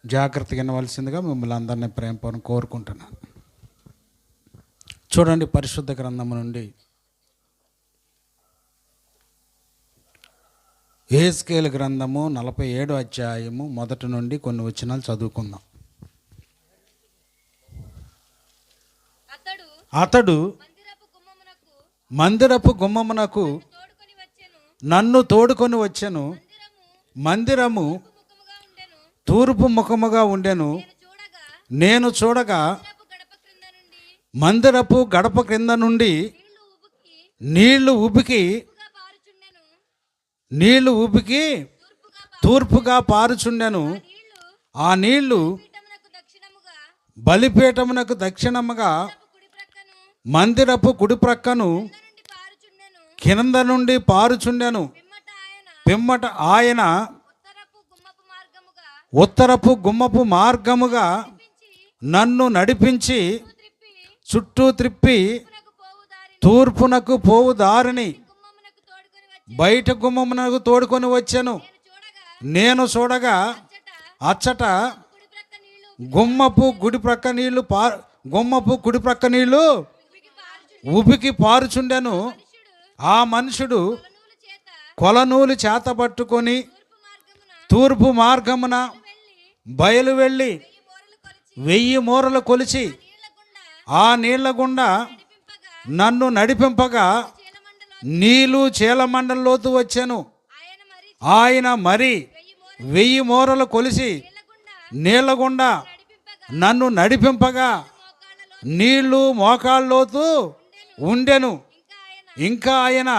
జాగ్రత్తగా వినవలసిందిగా మిమ్మల్ని అందరినీ ప్రేమపూర్వకంగా కోరుకుంటున్నాను. చూడండి, పరిశుద్ధ గ్రంథము నుండి యెహెజ్కేలు గ్రంథము 47వ అధ్యాయము మొదటి నుండి కొన్ని వచనాలు చదువుకుందాం. అతడు మందిరపు గుమ్మమునకు నన్ను తోడుకొని వచ్చెను. మందిరము తూర్పు ముఖముగా ఉండెను. నేను చూడగా మందిరపు గడప క్రింద నుండి నీళ్లు ఉబికి తూర్పుగా పారుచుండెను. ఆ నీళ్లు బలిపీఠమునకు దక్షిణముగా మందిరపు కుడి ప్రక్కను కింద నుండి పారుచుండెను. పిమ్మట ఆయన ఉత్తరపు గుమ్మపు మార్గముగా నన్ను నడిపించి చుట్టూ త్రిప్పి తూర్పునకు పోవు దారిని బయట గుమ్మమునకు తోడుకొని వచ్చాను. నేను చూడగా అచ్చట గుమ్మపు కుడి ప్రక్క నీళ్లు ఉబికి పారుచుండెను. ఆ మనుషుడు కొలనూలు చేత పట్టుకొని తూర్పు మార్గమున బయలు వెళ్ళి 1000 మూరలు కొలిచి ఆ నీళ్ల గుండా నన్ను నడిపింపగా నీళ్లు చీలమండలం లోతు వచ్చాను. ఆయన మరి 1000 మూరలు కొలిసి నీళ్ల గుండా నన్ను నడిపింపగా నీళ్లు మోకాళ్ళలోతు ఉండెను. ఇంకా ఆయన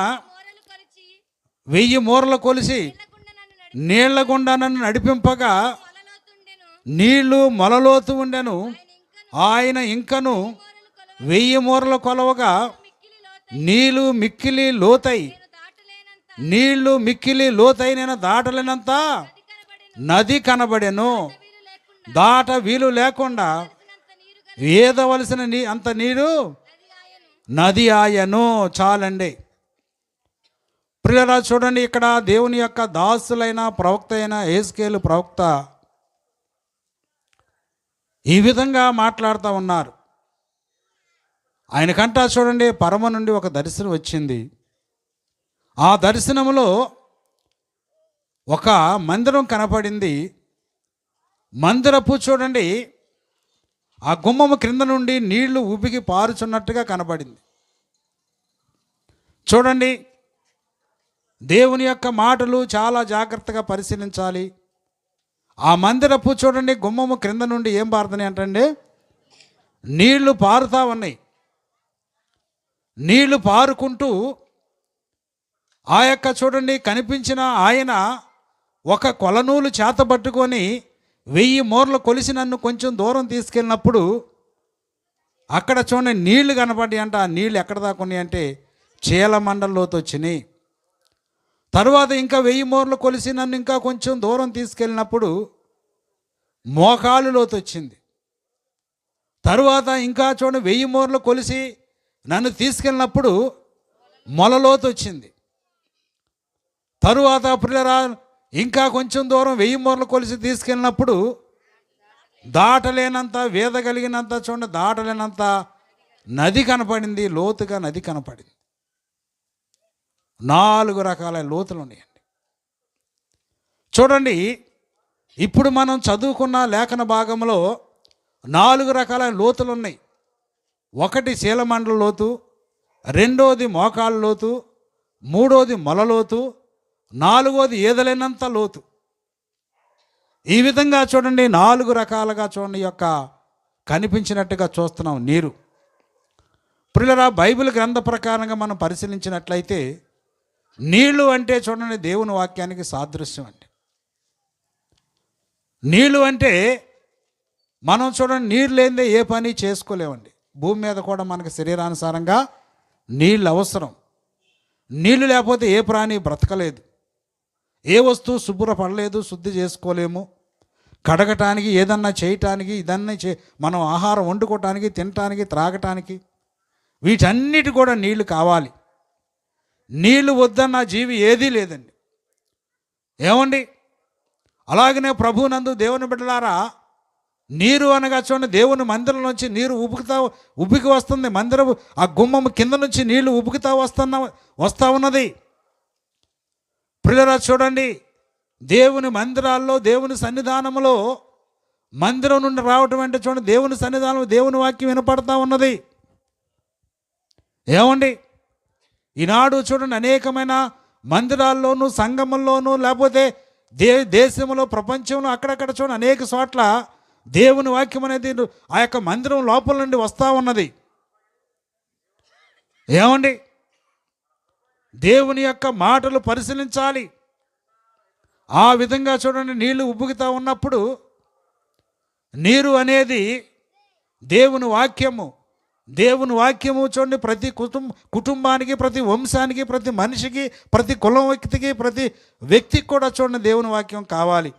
1000 మూరలు కొలిసి నీళ్ల గుండా నన్ను నడిపింపగా నీళ్లు మొలలోతు ఉండెను. ఆయన ఇంకను 1000 మూరలు కొలవగా నీళ్లు మిక్కిలి లోతై నేను దాటలేనంత నది కనబడెను. దాట వీలు లేకుండా ఏదవలసిన అంత నీరు నది ఆయను. చాలండి ప్రియులారా, చూడండి, ఇక్కడ దేవుని యొక్క దాసులైన ప్రవక్త అయిన యెహెజ్కేలు ప్రవక్త ఈ విధంగా మాట్లాడుతూ ఉన్నారు. ఆయనకంటా చూడండి, పరమ నుండి ఒక దర్శనం వచ్చింది. ఆ దర్శనంలో ఒక మందిరం కనపడింది. మందిరపు చూడండి, ఆ గుమ్మము క్రింద నుండి నీళ్లు ఉబికి పారుచున్నట్టుగా కనపడింది. చూడండి, దేవుని యొక్క మాటలు చాలా జాగ్రత్తగా పరిశీలించాలి. ఆ మందిరపు చూడండి గుమ్మము క్రింద నుండి ఏం పారుతున్నాయి అంటే నీళ్లు పారుతూ ఉన్నాయి. నీళ్లు పారుకుంటూ ఆ యొక్క చూడండి కనిపించిన ఆయన ఒక కొలనూలు చేతబట్టుకొని 1000 మూరలు కొలిసి నన్ను కొంచెం దూరం తీసుకెళ్ళినప్పుడు అక్కడ చూడండి నీళ్లు కనపడ్డాయి అంట. ఆ నీళ్ళు ఎక్కడ దాకా ఉన్నాయి అంటే చీలమండలంలోకి వచ్చినాయి. తరువాత ఇంకా 1000 మూరలు కొలిసి నన్ను ఇంకా కొంచెం దూరం తీసుకెళ్ళినప్పుడు మోకాలు లోతు వచ్చింది. తరువాత ఇంకా చూడండి 1000 మూరలు కొలిసి నన్ను తీసుకెళ్ళినప్పుడు మొలలోతు వచ్చింది. తరువాత ప్రియులారా ఇంకా కొంచెం దూరం 1000 మూరలు కొలిసి తీసుకెళ్ళినప్పుడు దాటలేనంత వేదగలిగినంత చూడండి దాటలేనంత నది కనపడింది. లోతుగా నది కనపడింది. 4 రకాల లోతులు ఉన్నాయండి. చూడండి, ఇప్పుడు మనం చదువుకున్న లేఖన భాగంలో 4 రకాల లోతులు ఉన్నాయి. ఒకటి చీలమండల లోతు, రెండోది మోకాళ్ళ లోతు, మూడోది మొలలోతు, 4వది ఈదలేనంత లోతు. ఈ విధంగా చూడండి 4 రకాలుగా చూడండి యొక్క కనిపించినట్టుగా చూస్తున్నాం నీరు. ప్రియులారా, బైబిల్ గ్రంథ ప్రకారంగా మనం పరిశీలించినట్లయితే నీళ్లు అంటే చూడండి దేవుని వాక్యానికి సాదృశ్యం అండి. నీళ్లు అంటే మనం చూడండి నీరు లేనిదే ఏ పని చేసుకోలేమండి. భూమి మీద కూడా మనకు శరీరానుసారంగా నీళ్ళు అవసరం. నీళ్లు లేకపోతే ఏ ప్రాణి బ్రతకలేదు, ఏ వస్తువు శుభ్రపడలేదు, శుద్ధి చేసుకోలేము. కడగటానికి, ఏదన్నా చేయటానికి, మనం ఆహారం వండుకోవటానికి, తినటానికి, త్రాగటానికి, వీటన్నిటి కూడా నీళ్లు కావాలి. నీళ్లు వద్దన్న జీవి ఏదీ లేదండి. ఏమండి, అలాగనే ప్రభువునందు దేవుని బిడ్డలారా, నీరు అనగా చూడండి, దేవుని మందిరం నుంచి నీరు ఉబికి వస్తుంది. మందిరం ఆ గుమ్మం కింద నుంచి నీళ్లు వస్తా ఉన్నది. ప్రియులారా చూడండి, దేవుని మందిరాల్లో, దేవుని సన్నిధానంలో, మందిరం నుండి రావటం అంటే చూడండి, దేవుని సన్నిధానం, దేవుని వాక్యం వినపడతా ఉన్నది. ఏమండి, ఈనాడు చూడండి, అనేకమైన మందిరాల్లోనూ, సంఘముల్లోనూ, లేకపోతే దేశంలో, ప్రపంచంలో అక్కడక్కడ చూడండి, అనేక చోట్ల దేవుని వాక్యం అనేది ఆ యొక్క మందిరం లోపల నుండి వస్తూ ఉన్నది. ఏమండి, దేవుని యొక్క మాటలు పరిశీలించాలి. ఆ విధంగా చూడండి, నీళ్లు ఉబ్బుకుతూ ఉన్నప్పుడు నీరు అనేది దేవుని వాక్యము చూడండి, ప్రతి కుటుంబానికి, ప్రతి వంశానికి, ప్రతి మనిషికి, ప్రతి కులం వ్యక్తికి, ప్రతి వ్యక్తికి కూడా చూడండి దేవుని వాక్యం కావాలి.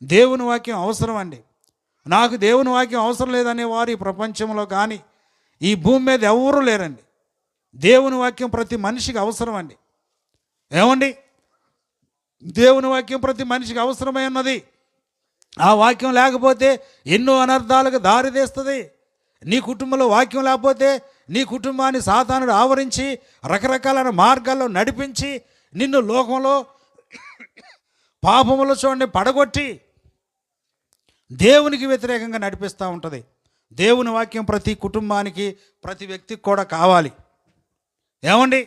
దేవుని వాక్యం అవసరం అండి. నాకు దేవుని వాక్యం అవసరం లేదనే వారు ఈ ప్రపంచంలో కానీ, ఈ భూమి మీద ఎవరూ లేరండి. దేవుని వాక్యం ప్రతి మనిషికి అవసరం అండి. ఏమండి, దేవుని వాక్యం ప్రతి మనిషికి అవసరమై ఉన్నది. ఆ వాక్యం లేకపోతే ఎన్నో అనర్థాలకు దారితీస్తుంది. నీ కుటుంబంలో వాక్యం లేకపోతే నీ కుటుంబాన్ని సాతానుడు ఆవరించి రకరకాలైన మార్గాల్లో నడిపించి నిన్ను లోకంలో పాపములో చూడండి పడగొట్టి దేవునికి వ్యతిరేకంగా నడిపిస్తూ ఉంటుంది. దేవుని వాక్యం ప్రతి కుటుంబానికి, ప్రతి వ్యక్తికి కూడా కావాలి. ఏమండి,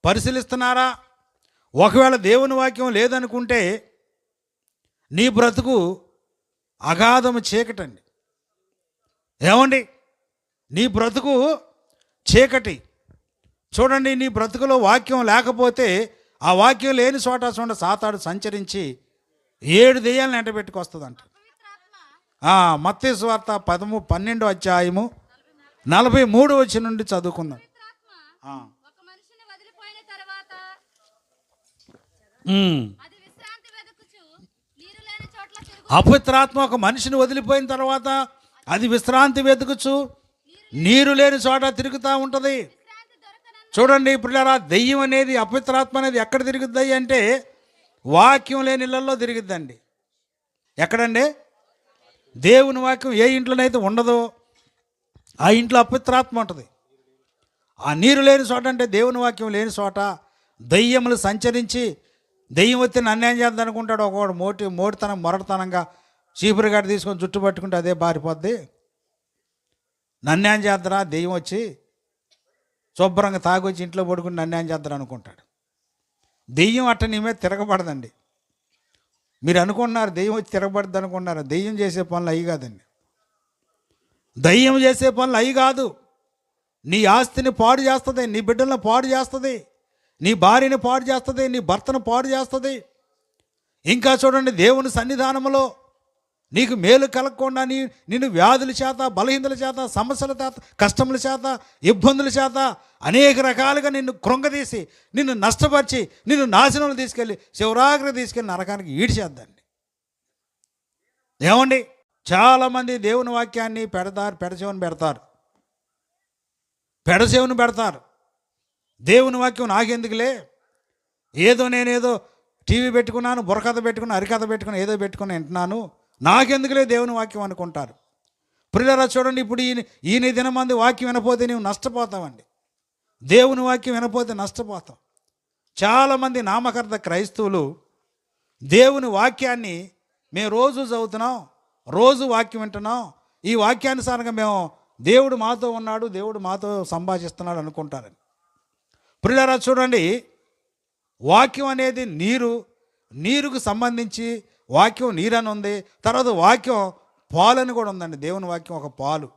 పరిశీలిస్తున్నారా? ఒకవేళ దేవుని వాక్యం లేదనుకుంటే నీ బ్రతుకు అగాధము చీకటండి. ఏమండి, నీ బ్రతుకు చీకటి. చూడండి, నీ బ్రతుకులో వాక్యం లేకపోతే, ఆ వాక్యం లేని చోట చూడండి సాతాడు సంచరించి 7 దెయ్యాలను ఎంటబెట్టుకొస్తుందంట. మత్తయి సువార్త 12వ అధ్యాయము 43 వచనం నుండి చదువుకుందాం. అపవిత్రాత్మ ఒక మనిషిని వదిలిపోయిన తర్వాత అది విశ్రాంతి వెతుకుచు నీరు లేని చోట తిరుగుతూ ఉంటుంది. చూడండి ప్రియులారా, దెయ్యం అనేది, అపవిత్రాత్మ అనేది ఎక్కడ తిరుగుద్ది అంటే వాక్యం లేని ఇళ్లలో తిరుగుద్దండి. ఎక్కడండి? దేవుని వాక్యం ఏ ఇంట్లోనైతే ఉండదో ఆ ఇంట్లో అపవిత్రాత్మ ఉంటుంది. ఆ నీరు లేని చోట అంటే దేవుని వాక్యం లేని చోట దెయ్యములు సంచరించి, దెయ్యం వచ్చి అన్యాయం చేద్దాం అనుకుంటాడు. ఒకడు మోటితనం మొరటతనంగా చీపురు గడ్డ తీసుకొని జుట్టు పట్టుకుంటే అదే బారిపోద్ది. నన్యాయం చేద్దరా, దెయ్యం వచ్చి శుభ్రంగా తాగొచ్చి ఇంట్లో పడుకుని నన్యాయం చేద్దరా అనుకుంటాడు. దెయ్యం అట్ట నీ మీద తిరగబడదండి. మీరు అనుకుంటున్నారు దెయ్యం వచ్చి తిరగబడద్దు అనుకుంటున్నారు. దెయ్యం చేసే పనులు అవి కాదండి. దెయ్యం చేసే పనులు అవి కాదు. నీ ఆస్తిని పాడు చేస్తుంది, నీ బిడ్డలను పాడు చేస్తుంది, నీ భార్యని పాడు చేస్తుంది, నీ భర్తను పాడు చేస్తుంది. ఇంకా చూడండి, దేవుని సన్నిధానంలో నీకు మేలు కలగకుండా నిన్ను వ్యాధుల చేత, బలహీనతల చేత, సమస్యల చేత, కష్టముల చేత, ఇబ్బందుల చేత అనేక రకాలుగా నిన్ను కృంగదీసి, నిన్ను నష్టపరిచి, నిన్ను నాశనంలో తీసుకెళ్ళి శివరాగ్రి తీసుకెళ్ళి నరకానికి ఈడ్చేద్దండి. ఏమండి, చాలామంది దేవుని వాక్యాన్ని పెడచెవిని పెడతారు. దేవుని వాక్యం నాకెందుకులే, నేనేదో టీవీ పెట్టుకున్నాను, బుర్రకథ పెట్టుకున్నాను, అరికథ పెట్టుకుని ఏదో పెట్టుకుని వింటున్నాను, నాకెందుకులే దేవుని వాక్యం అనుకుంటారు. ప్రియులారా చూడండి, ఇప్పుడు ఈయన దినమంది వాక్యం వినపోతే నీవు నష్టపోతావండి. దేవుని వాక్యం వినపోతే నష్టపోతాం. చాలామంది నామకర్త క్రైస్తవులు దేవుని వాక్యాన్ని మేము రోజు చదువుతున్నాం, రోజు వాక్యం వింటున్నాం, ఈ వాక్యానుసారంగా మేము దేవుడు మాతో ఉన్నాడు, దేవుడు మాతో సంభాషిస్తున్నాడు అనుకుంటారని. ప్రియులారా చూడండి, వాక్యం అనేది నీరుకు సంబంధించి వాక్యం నీరని ఉంది. తర్వాత వాక్యం పాలని కూడా ఉందండి. దేవుని వాక్యం ఒక పాలు.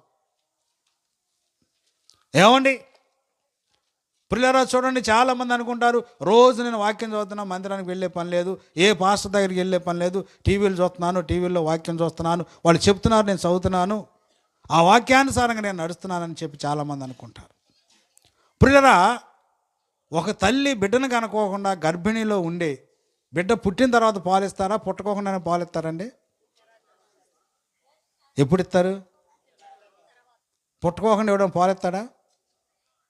ఏమండి, ప్రియులారా చూడండి, చాలామంది అనుకుంటారు రోజు నేను వాక్యం చదువుతున్నాను, మందిరానికి వెళ్ళే పని లేదు, ఏ పాస్టర్ దగ్గరికి వెళ్ళే పని లేదు, టీవీలు చూస్తున్నాను, టీవీల్లో వాక్యం చూస్తున్నాను, వాళ్ళు చెప్తున్నారు నేను చదువుతున్నాను, ఆ వాక్యానుసారంగా నేను నడుస్తున్నానని చెప్పి చాలామంది అనుకుంటారు. ప్రియులారా, ఒక తల్లి బిడ్డను కనుక్కోకుండా గర్భిణీలో ఉండే బిడ్డ పుట్టిన తర్వాత పాలిస్తారా, పుట్టకోకుండానే పాలిస్తారండి? ఎప్పుడు ఇస్తారు? పుట్టుకోకుండా ఇవ్వడం పాలిస్తాడా?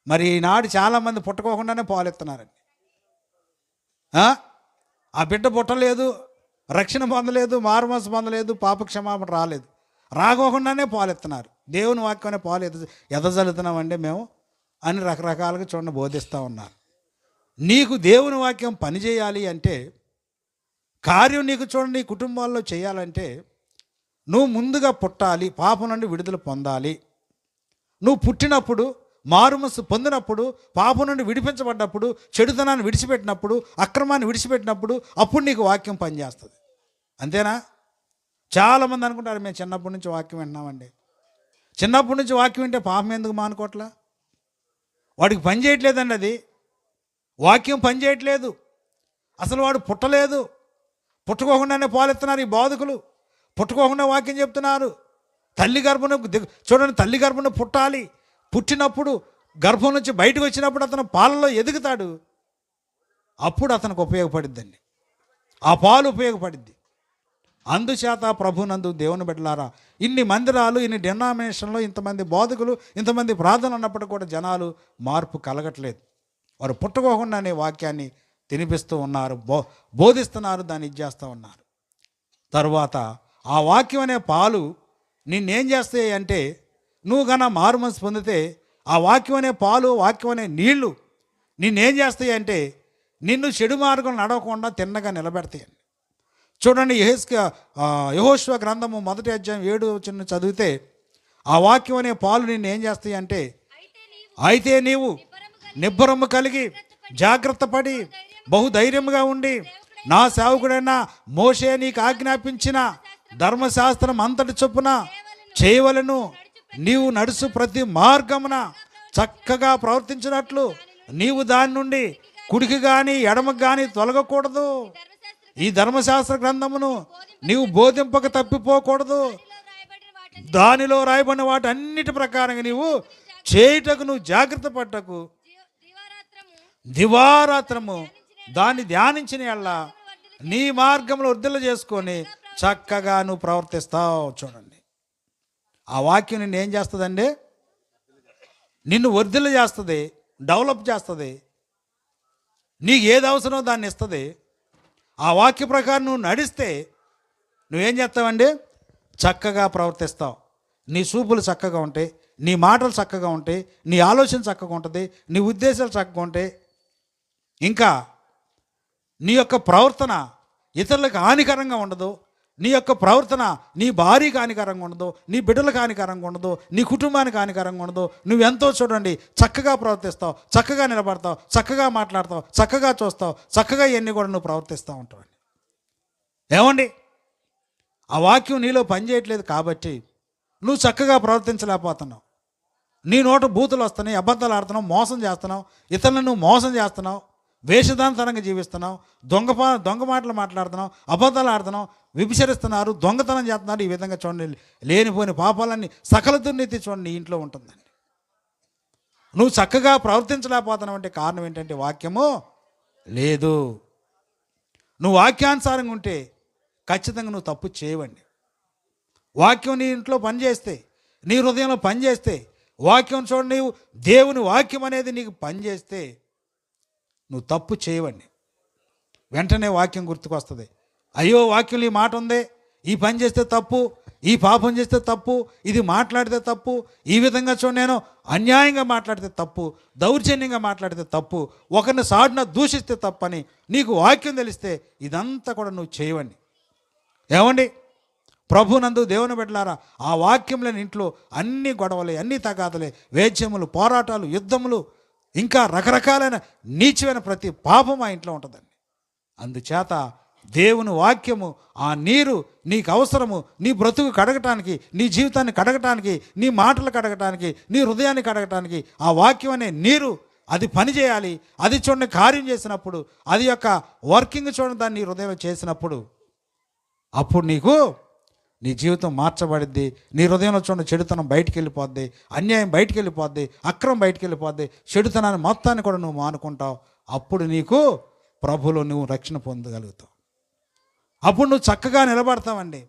మరి ఈనాడు చాలామంది పుట్టుకోకుండానే పాలిస్తున్నారండి. ఆ బిడ్డ పుట్టలేదు, రక్షణ పొందలేదు, మారుమనసు పొందలేదు, పాపక్షమాపణ రాలేదు. రాకోకుండానే పాలు ఇస్తున్నారు. దేవుని వాక్యమనే పాలు ఎదజల్లుతున్నామండి మేము అని రకరకాలుగా చూడండి బోధిస్తూ ఉన్నారు. నీకు దేవుని వాక్యం పనిచేయాలి అంటే, కార్యం నీకు చూడండి నీ కుటుంబాల్లో చేయాలంటే, నువ్వు ముందుగా పుట్టాలి, పాపం నుండి విడుదల పొందాలి. నువ్వు పుట్టినప్పుడు, మారుమనసు పొందినప్పుడు, పాపం నుండి విడిపించబడ్డప్పుడు, చెడుతనాన్ని విడిచిపెట్టినప్పుడు, అక్రమాన్ని విడిచిపెట్టినప్పుడు అప్పుడు నీకు వాక్యం పనిచేస్తుంది. అంతేనా? చాలామంది అనుకుంటారు మేము చిన్నప్పటి నుంచి వాక్యం వింటున్నామండి. చిన్నప్పటి నుంచి వాక్యం వింటే పాపం ఎందుకు మానుకోవట్లా? వాడికి పని చేయట్లేదండి. అది వాక్యం పని చేయట్లేదు. అసలు వాడు పుట్టలేదు. పుట్టుకోకుండానే పాలెత్తున్నారు ఈ బోధకులు. పుట్టుకోకుండా వాక్యం చెప్తున్నారు. తల్లి గర్భం చూడండి, తల్లి గర్భం పుట్టాలి. పుట్టినప్పుడు గర్భం నుంచి బయటకు వచ్చినప్పుడు అతను పాలలో ఎదుగుతాడు. అప్పుడు అతనికి ఉపయోగపడిద్దండి, ఆ పాలు ఉపయోగపడిద్ది. అందుచేత ప్రభునందు దేవుని బిడ్డలారా, ఇన్ని మందిరాలు, ఇన్ని డినామినేషన్లో ఇంతమంది బోధకులు, ఇంతమంది ప్రార్థనలు ఉన్నప్పుడు కూడా జనాలు మార్పు కలగట్లేదు. వారు పుట్టుకోకుండానే వాక్యాన్ని తినిపిస్తూ ఉన్నారు, బోధిస్తున్నారు, దాన్ని ఇచ్చేస్తూ ఉన్నారు. తరువాత ఆ వాక్యం అనే పాలు నిన్నేం చేస్తాయి అంటే, నువ్వు కన్నా మారుమనసు పొందితే ఆ వాక్యం అనే పాలు, వాక్యం అనే నీళ్లు నిన్నేం చేస్తాయి అంటే, నిన్ను చెడు మార్గం నడవకుండా తిన్నగా నిలబెడతాయి. చూడండి, యెహోషువ గ్రంథము 1వ అధ్యాయం 7వ వచనం చదివితే, ఆ వాక్యం అనే పాలు నిన్ను ఏం చేస్తాయి అంటే, అయితే నీవు నిబ్బరము కలిగి జాగ్రత్త పడి బహుధైర్యముగా ఉండి నా సేవకుడైన మోషే నీకు ఆజ్ఞాపించిన ధర్మశాస్త్రం అంతటి చొప్పున చేయవలెను. నీవు నడుచు ప్రతి మార్గమున చక్కగా ప్రవర్తించినట్లు నీవు దాని నుండి కుడికి కానీ ఎడమకు కానీ తొలగకూడదు. ఈ ధర్మశాస్త్ర గ్రంథమును నీవు బోధింపక తప్పిపోకూడదు. దానిలో రాయబడిన వాటి అన్నిటి ప్రకారంగా నీవు చేయుటకు నువ్వు జాగ్రత్త పట్టకు. దివారాత్రము దాన్ని ధ్యానించిన యెడల నీ మార్గంలో వృద్ధిలో చేసుకొని చక్కగా నువ్వు ప్రవర్తిస్తావు. చూడండి, ఆ వాక్యం నిన్ను ఏం చేస్తుందండి? నిన్ను వర్ధిల్ల చేస్తుంది, డెవలప్ చేస్తుంది. నీకు ఏది అవసరమో దాన్ని ఇస్తుంది. ఆ వాక్య ప్రకారం నువ్వు నడిస్తే నువ్వేం చేస్తావండి? చక్కగా ప్రవర్తిస్తావు. నీ చూపులు చక్కగా ఉంటాయి, నీ మాటలు చక్కగా ఉంటాయి, నీ ఆలోచన చక్కగా ఉంటుంది, నీ ఉద్దేశాలు చక్కగా ఉంటాయి. ఇంకా నీ యొక్క ప్రవర్తన ఇతరులకు హానికరంగా ఉండదు. నీ యొక్క ప్రవర్తన నీ భార్యకి హానికరంగా ఉండదు, నీ బిడ్డలకు హానికరంగా ఉండదు, నీ కుటుంబానికి హానికరంగా ఉండదు. నువ్వెంతో చూడండి చక్కగా ప్రవర్తిస్తావు, చక్కగా నిలబడతావు, చక్కగా మాట్లాడతావు, చక్కగా చూస్తావు, చక్కగా ఇవన్నీ కూడా నువ్వు ప్రవర్తిస్తూ ఉంటావు. ఏమండి, ఆ వాక్యం నీలో పనిచేయట్లేదు కాబట్టి నువ్వు చక్కగా ప్రవర్తించలేకపోతున్నావు. నీ నోట బూతులు వస్తున్నాయి, అబద్ధాలు ఆడుతున్నావు, మోసం చేస్తున్నావు, ఇతరులను నువ్వు మోసం చేస్తున్నావు, వేషధాంతరంగా జీవిస్తున్నావు, దొంగ మాటలు మాట్లాడుతున్నావు, అబద్ధాలు ఆడుతున్నావు, విభిచరిస్తున్నారు, దొంగతనం చేస్తున్నారు. ఈ విధంగా చూడండి, లేనిపోయిన పాపాలన్నీ సకల దుర్నీతి చూడండి నీ ఇంట్లో ఉంటుందండి. నువ్వు చక్కగా ప్రవర్తించలేకపోతున్నావు అంటే కారణం ఏంటంటే వాక్యము లేదు. నువ్వు వాక్యానుసారంగా ఉంటే ఖచ్చితంగా నువ్వు తప్పు చేయవండి. వాక్యం నీ ఇంట్లో పనిచేస్తే, నీ హృదయంలో పనిచేస్తే, వాక్యం చూడండి, నీవు దేవుని వాక్యం అనేది నీకు పనిచేస్తే నువ్వు తప్పు చేయవండి. వెంటనే వాక్యం గుర్తుకొస్తుంది. అయ్యో, వాక్యంలో ఈ మాట ఉంది, ఈ పని చేస్తే తప్పు, ఈ పాపం చేస్తే తప్పు, ఇది మాట్లాడితే తప్పు, ఈ విధంగా చూడండి నేను అన్యాయంగా మాట్లాడితే తప్పు, దౌర్జన్యంగా మాట్లాడితే తప్పు, ఒకరిని సాడిన దూషిస్తే తప్పని నీకు వాక్యం తెలిస్తే ఇదంతా కూడా నువ్వు చేయవండి. ఏమండి, ప్రభునందు దేవుని బిడ్డలారా, ఆ వాక్యంలో ఇంట్లో అన్ని గొడవలే, అన్ని తగాదలే, వేద్యములు, పోరాటాలు, యుద్ధములు, ఇంకా రకరకాలైన నీచమైన ప్రతి పాపం ఆ ఇంట్లో ఉంటుందండి. అందుచేత దేవుని వాక్యము, ఆ నీరు నీకు అవసరము. నీ బ్రతుకు కడగటానికి, నీ జీవితాన్ని కడగటానికి, నీ మాటలు కడగటానికి, నీ హృదయాన్ని కడగటానికి ఆ వాక్యం అనే నీరు అది పని చేయాలి. అది చూడండి కార్యం చేసినప్పుడు, అది యొక్క వర్కింగ్ చూడండి దాన్ని నీ హృదయంలో చేసినప్పుడు అప్పుడు నీకు నీ జీవితం మార్చబడిద్ది. నీ హృదయంలో చూడండి చెడుతనం బయటికి వెళ్ళిపోద్ది, అన్యాయం బయటికి వెళ్ళిపోద్ది, అక్రమం బయటికి వెళ్ళిపోద్ది, చెడుతనాన్ని మొత్తాన్ని కూడా నువ్వు మానుకుంటావు. అప్పుడు నీకు ప్రభులో నువ్వు రక్షణ పొందగలుగుతావు. అప్పుడు నువ్వు చక్కగా నిలబడతావండి.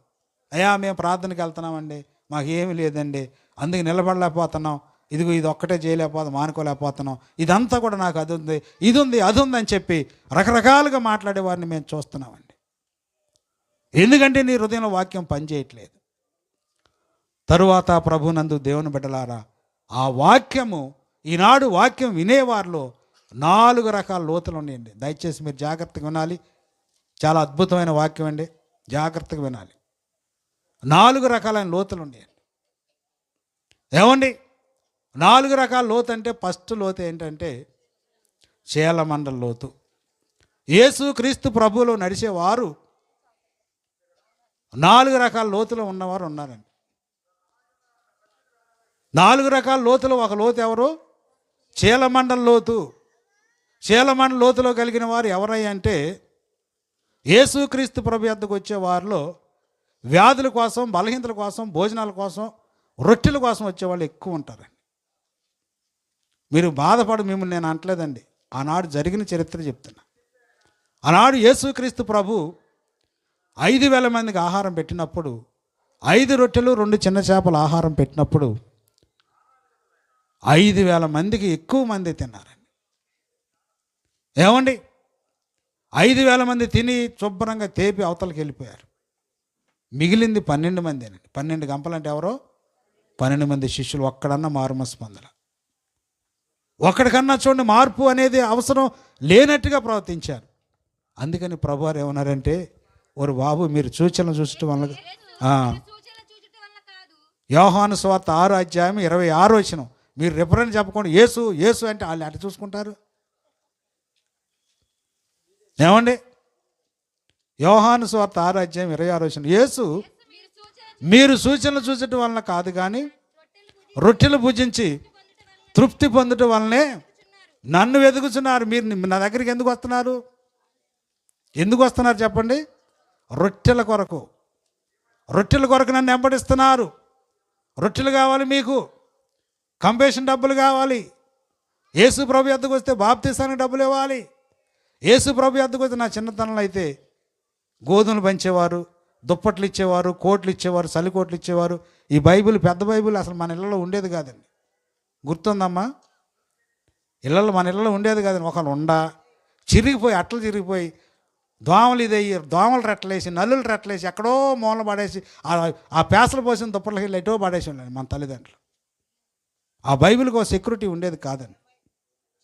అయ్యా, మేము ప్రార్థనకి వెళ్తున్నామండి, మాకు ఏమీ లేదండి, అందుకు నిలబడలేకపోతున్నాం, ఇదిగో ఇది ఒక్కటే చేయలేకపోతాం, మానుకోలేకపోతున్నాం, ఇదంతా కూడా నాకు అది ఉంది, ఇది ఉంది, అది ఉంది అని చెప్పి రకరకాలుగా మాట్లాడే వారిని మేము చూస్తున్నామండి. ఎందుకంటే నీ హృదయంలో వాక్యం పనిచేయట్లేదు. తరువాత ప్రభునందు దేవుని బిడ్డలారా, ఆ వాక్యము ఈనాడు వాక్యం వినేవారిలో 4 రకాల లోతులు ఉన్నాయండి. దయచేసి మీరు జాగ్రత్తగా వినాలి. చాలా అద్భుతమైన వాక్యం అండి, జాగ్రత్తగా వినాలి. 4 రకాలైన లోతులు ఉన్నాయండి. ఏమండి 4 రకాల లోతు అంటే ఫస్ట్ లోతు ఏంటంటే చీలమండల లోతు. యేసు క్రీస్తు ప్రభువులో నడిచేవారు 4 రకాల లోతులో ఉన్నవారు ఉన్నారండి. 4 రకాల లోతులు. ఒక లోతు ఎవరు? చీలమండల లోతు. చీలమండల లోతులో కలిగిన వారు ఎవరయ్య అంటే యేసు క్రీస్తు ప్రభు యొద్దకు వచ్చే వారిలో వ్యాధుల కోసం, బలహీనతల కోసం, భోజనాల కోసం, రొట్టెల కోసం వచ్చేవాళ్ళు ఎక్కువ ఉంటారండి. మీరు బాధపడి మిమ్మల్ని నేను అంటలేదండి, ఆనాడు జరిగిన చరిత్ర చెప్తున్నా. ఆనాడు యేసుక్రీస్తు ప్రభు 5,000 మందికి ఆహారం పెట్టినప్పుడు, 5 రొట్టెలు 2 చిన్న చేపల ఆహారం పెట్టినప్పుడు 5,000 మందికి ఎక్కువ మంది తిన్నారండి. ఏమండి 5,000 మంది తిని శుభ్రంగా తేపి అవతలకి వెళ్ళిపోయారు. మిగిలింది 12 మందేనండి. 12 గంపలు అంటే ఎవరో 12 మంది శిష్యులు. ఒక్కడన్నా మారుమనసు పొందల. ఒక్కడికన్నా చూడండి మార్పు అనేది అవసరం లేనట్టుగా ప్రవర్తించారు. అందుకని ప్రభువారు ఏమన్నారంటే, ఓరు బాబు మీరు సూచనలు చూసటం వల్ల యోహాను సువార్త 6:26 మీరు రిఫరెన్స్ చెప్పకుండా యేసు యేసు అంటే వాళ్ళు అటు చూసుకుంటారు. ఏమండి యోహాను సువార్త 6:26 యేసు మీరు సూచనలు చూసటం వలన కాదు కానీ రొట్టెలు భుజించి తృప్తి పొందటం వల్లనే నన్ను వెతుకుతున్నారు. మీరు నా దగ్గరికి ఎందుకు వస్తున్నారు? ఎందుకు వస్తున్నారు చెప్పండి? రొట్టెల కొరకు. రొట్టెల కొరకు నన్ను వెంబడిస్తున్నారు. రొట్టెలు కావాలి మీకు, కంపేషన్ డబ్బులు కావాలి. యేసు ప్రభు యొద్దకు వస్తే బాప్తీసానికి డబ్బులు ఇవ్వాలి. యేసు ప్రభు యొద్దకు వస్తే నా చిన్నతనంలో అయితే గోధుమలు పంచేవారు, దుప్పట్లు ఇచ్చేవారు, కోట్లు ఇచ్చేవారు, చలికోట్లు ఇచ్చేవారు. ఈ బైబిల్, పెద్ద బైబిల్ అసలు మన ఇళ్ళలో ఉండేది కాదండి. గుర్తుందమ్మా? ఇళ్ళలో మన ఇళ్ళలో ఉండేది కాదండి. ఒకళ్ళు చిరిగిపోయి, అట్టలు చిరిగిపోయి, దోమలు ఇదయ్యి, దోమలు రెట్టలేసి, నల్లులు రెట్టలేసి ఎక్కడో మూల పడేసి ఆ పేసలు పోసిన దుప్పట్లకి వెళ్ళి ఎటో పడేసి ఉండండి మన తల్లిదండ్రులు. ఆ బైబిల్కి ఒక సెక్యూరిటీ ఉండేది కాదండి.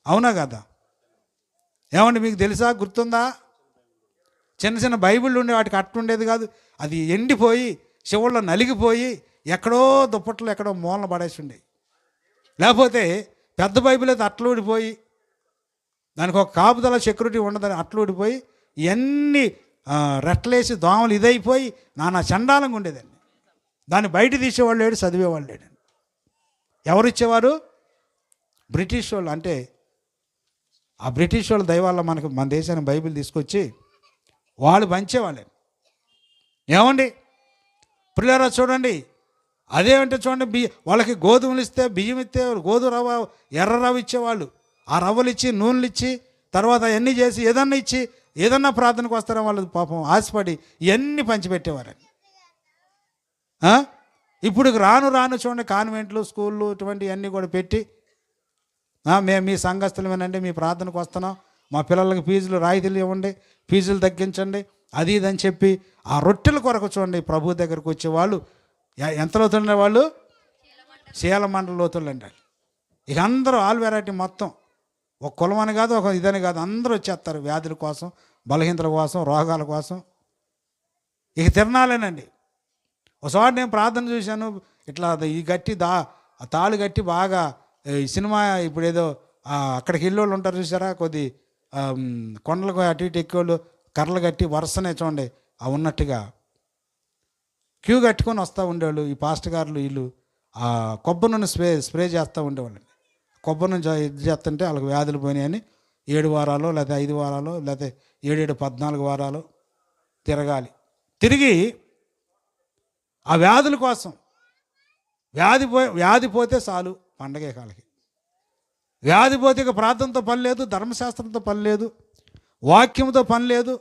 అవునా కదా? ఏమండి మీకు తెలుసా, గుర్తుందా? చిన్న చిన్న బైబిళ్ళు ఉండే వాటికి అట్టు ఉండేది కాదు. అది ఎండిపోయి చివరిలో నలిగిపోయి ఎక్కడో దుప్పట్లు ఎక్కడో మూలన పడేసి ఉండేవి. లేకపోతే పెద్ద బైబిల్ అయితే అట్లు ఊడిపోయి దానికి ఒక కాపుదల సెక్యూరిటీ ఉండదని అట్లు ఊడిపోయి ఇవన్నీ రెట్టలేసి దోమలు ఇదైపోయి నానా చండాలంగా ఉండేదండి. దాన్ని బయట తీసేవాళ్ళు లేడు, చదివేవాళ్ళు లేడండి. ఎవరు ఇచ్చేవారు? బ్రిటిష్ వాళ్ళు. అంటే ఆ బ్రిటిష్ వాళ్ళ దయ వల్ల మనకు మన దేశానికి బైబిల్ తీసుకొచ్చి వాళ్ళు పంచేవాళ్ళే. ఏమండి పిల్లరా చూడండి, అదేమంటే చూడండి, వాళ్ళకి గోధుమలు ఇస్తే, బియ్యం ఇస్తే, గోధుమ రవ్వ, ఎర్ర రవ్వ ఇచ్చేవాళ్ళు. ఆ రవ్వలు ఇచ్చి, నూనెలు ఇచ్చి, తర్వాత అవన్నీ చేసి ఏదన్నా ఇచ్చి, ఏదన్నా ప్రార్థనకు వస్తారో వాళ్ళు పాపం ఆశపడి ఇవన్నీ పంచిపెట్టేవారండి. ఇప్పుడు రాను రాను చూడండి కాన్వెంట్లు, స్కూళ్ళు ఇటువంటివన్నీ కూడా పెట్టి మేము మీ సంఘస్థులమేనండి, మీ ప్రార్థనకు వస్తున్నాం, మా పిల్లలకి ఫీజులు రాయితీలు ఇవ్వండి, ఫీజులు తగ్గించండి, అది ఇదని చెప్పి ఆ రొట్టెల కొరకు చూడండి ప్రభు దగ్గరకు వచ్చేవాళ్ళు ఎంత లోతుండే వాళ్ళు? చీలమండల లోతులు అంటారు. ఇక అందరూ ఆల్ వెరైటీ మొత్తం, ఒక కులం అని కాదు, ఒక ఇదని కాదు, అందరూ వచ్చేస్తారు వ్యాధుల కోసం, బలహీనతల కోసం, రోగాల కోసం. ఇక తిరణాలేనండి. ఒకసారి నేను ప్రార్థన చూశాను, ఇట్లా ఈ గట్టి తాళి గట్టి బాగా ఈ సినిమా ఇప్పుడు ఏదో అక్కడికి వెళ్ళేవాళ్ళు ఉంటారు చూసారా, కొద్ది కొండలకు అటు ఇటు ఎక్కేవాళ్ళు కర్రలు కట్టి వరుసనే చూడండి ఉన్నట్టుగా క్యూ కట్టుకొని వస్తూ ఉండేవాళ్ళు. ఈ పాస్టర్ గారులు వీళ్ళు కొబ్బరి నూనె స్ప్రే చేస్తూ ఉండేవాళ్ళండి. కొబ్బరి నూనె ఇది చేస్తుంటే వాళ్ళకి వ్యాధులు పోయినాయని 7 వారాలు లేకపోతే 5 వారాలు లేకపోతే 7 14 వారాలు తిరిగి ఆ వ్యాధుల కోసం వ్యాధి పోతే చాలు పండగే కాళ్ళకి. వ్యాధి పోతే ఇక ప్రార్థనతో పని లేదు, ధర్మశాస్త్రంతో పని లేదు, వాక్యంతో పని లేదు,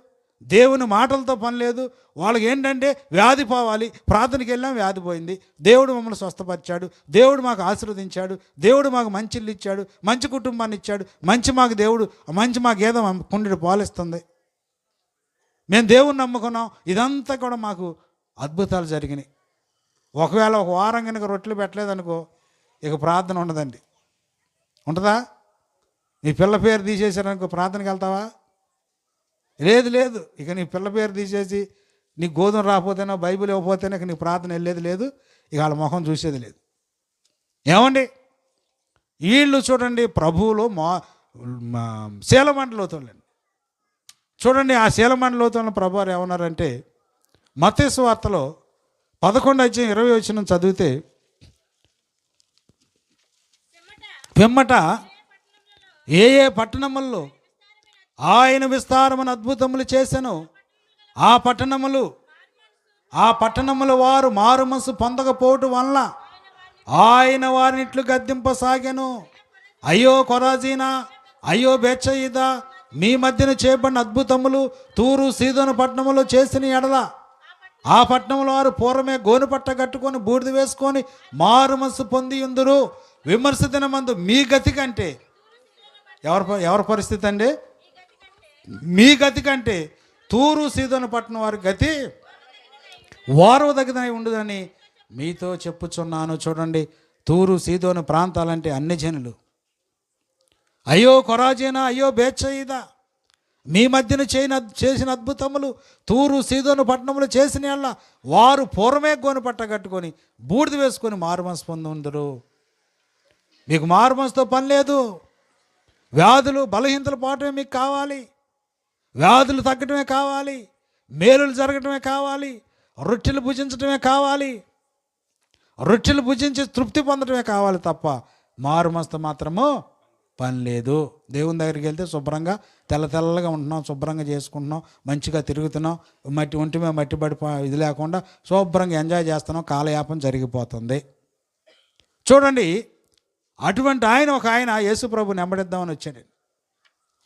దేవుని మాటలతో పని లేదు. వాళ్ళకి ఏంటంటే వ్యాధి పోవాలి, ప్రార్థనకి వెళ్ళాం వ్యాధి పోయింది, దేవుడు మమ్మల్ని స్వస్థపరిచాడు, దేవుడు మాకు ఆశీర్వదించాడు, దేవుడు మాకు మంచి ఇల్లు ఇచ్చాడు, మంచి కుటుంబాన్ని ఇచ్చాడు, మంచి మాకు గేదె కుండెడు పాలిస్తుంది. మేము దేవుని నమ్ముకున్నాం. ఇదంతా కూడా మాకు అద్భుతాలు జరిగినాయి. ఒకవేళ ఒక వారం కనుక రొట్టెలు పెట్టలేదనుకో, ఇక ప్రార్థన ఉండదండి. ఉంటుందా? నీ పిల్ల పేరు తీసేసారనుకో ప్రార్థనకి వెళ్తావా? లేదు లేదు. ఇక నీ పిల్ల పేరు తీసేసి నీ గోధుమ రాకపోతేనో బైబిల్ ఇవ్వకపోతేనే ఇక నీ ప్రార్థన వెళ్ళేది లేదు, ఇక వాళ్ళ ముఖం చూసేది లేదు. ఏమండి, వీళ్ళు చూడండి ప్రభువులో శీలమండలోతులండి. చూడండి ఆ శీలమండలోతులను ప్రభువారు ఏమన్నారంటే, మత్తయి సువార్తలో 11:20 చదివితే, పిమ్మట ఏ ఏ పట్టణములలో ఆయన విస్తారమైన అద్భుతములు చేసెను, ఆ పట్టణముల వారు మారు మనసు పొందకపోవటం వల్ల ఆయన వారిని ఇట్లు గద్దింపసాగాను. అయ్యో కొరాజీనా, అయ్యో బేత్సయిదా, మీ మధ్యన చేయబడిన అద్భుతములు తూరు సీదోను పట్టణములో చేసిన ఎడల ఆ పట్టణంలో వారు పూర్వమే గోను పట్ట కట్టుకొని బూడిద వేసుకొని మారు మనసు పొంది ఉందురు. విమర్శ దినమందు మీ గతి కంటే, ఎవరి పరిస్థితి అండి? మీ గతి కంటే తూరు సీదోను పట్టణం వారి గతి వారవదగినై ఉండదని మీతో చెప్పుచున్నాను. చూడండి, తూరు సీదోను ప్రాంతాలంటే అన్ని జనులు. అయ్యో కొరాజీనా, అయ్యో బేత్సయిదా, మీ మధ్యన చేసిన అద్భుతములు తూరు సీదోను పట్టణములు చేసిన వాళ్ళ వారు పూర్వమే గోను పట్ట కట్టుకొని బూడిద వేసుకొని మారుమనసు పొంది ఉందరు. మీకు మారుమనసుతో పని లేదు. వ్యాధులు బలహీనతలు పోవటమే మీకు కావాలి, వ్యాధులు తగ్గటమే కావాలి, మేలులు జరగటమే కావాలి, రొట్టెలు భుజించటమే కావాలి, రొట్టెలు భుజించి తృప్తి పొందటమే కావాలి తప్ప మారుమనసుతో మాత్రము పని లేదు. దేవుని దగ్గరికి వెళ్తే శుభ్రంగా తెల్లగా ఉంటున్నాం, శుభ్రంగా చేసుకుంటున్నాం, మంచిగా తిరుగుతున్నాం, ఒంటి మీద మట్టి పడి ఇది లేకుండా శుభ్రంగా ఎంజాయ్ చేస్తున్నాం, కాలయాపన జరిగిపోతుంది. చూడండి, అటువంటి ఒక ఆయన యేసు ప్రభుని వెంబడిద్దామని వచ్చాడు.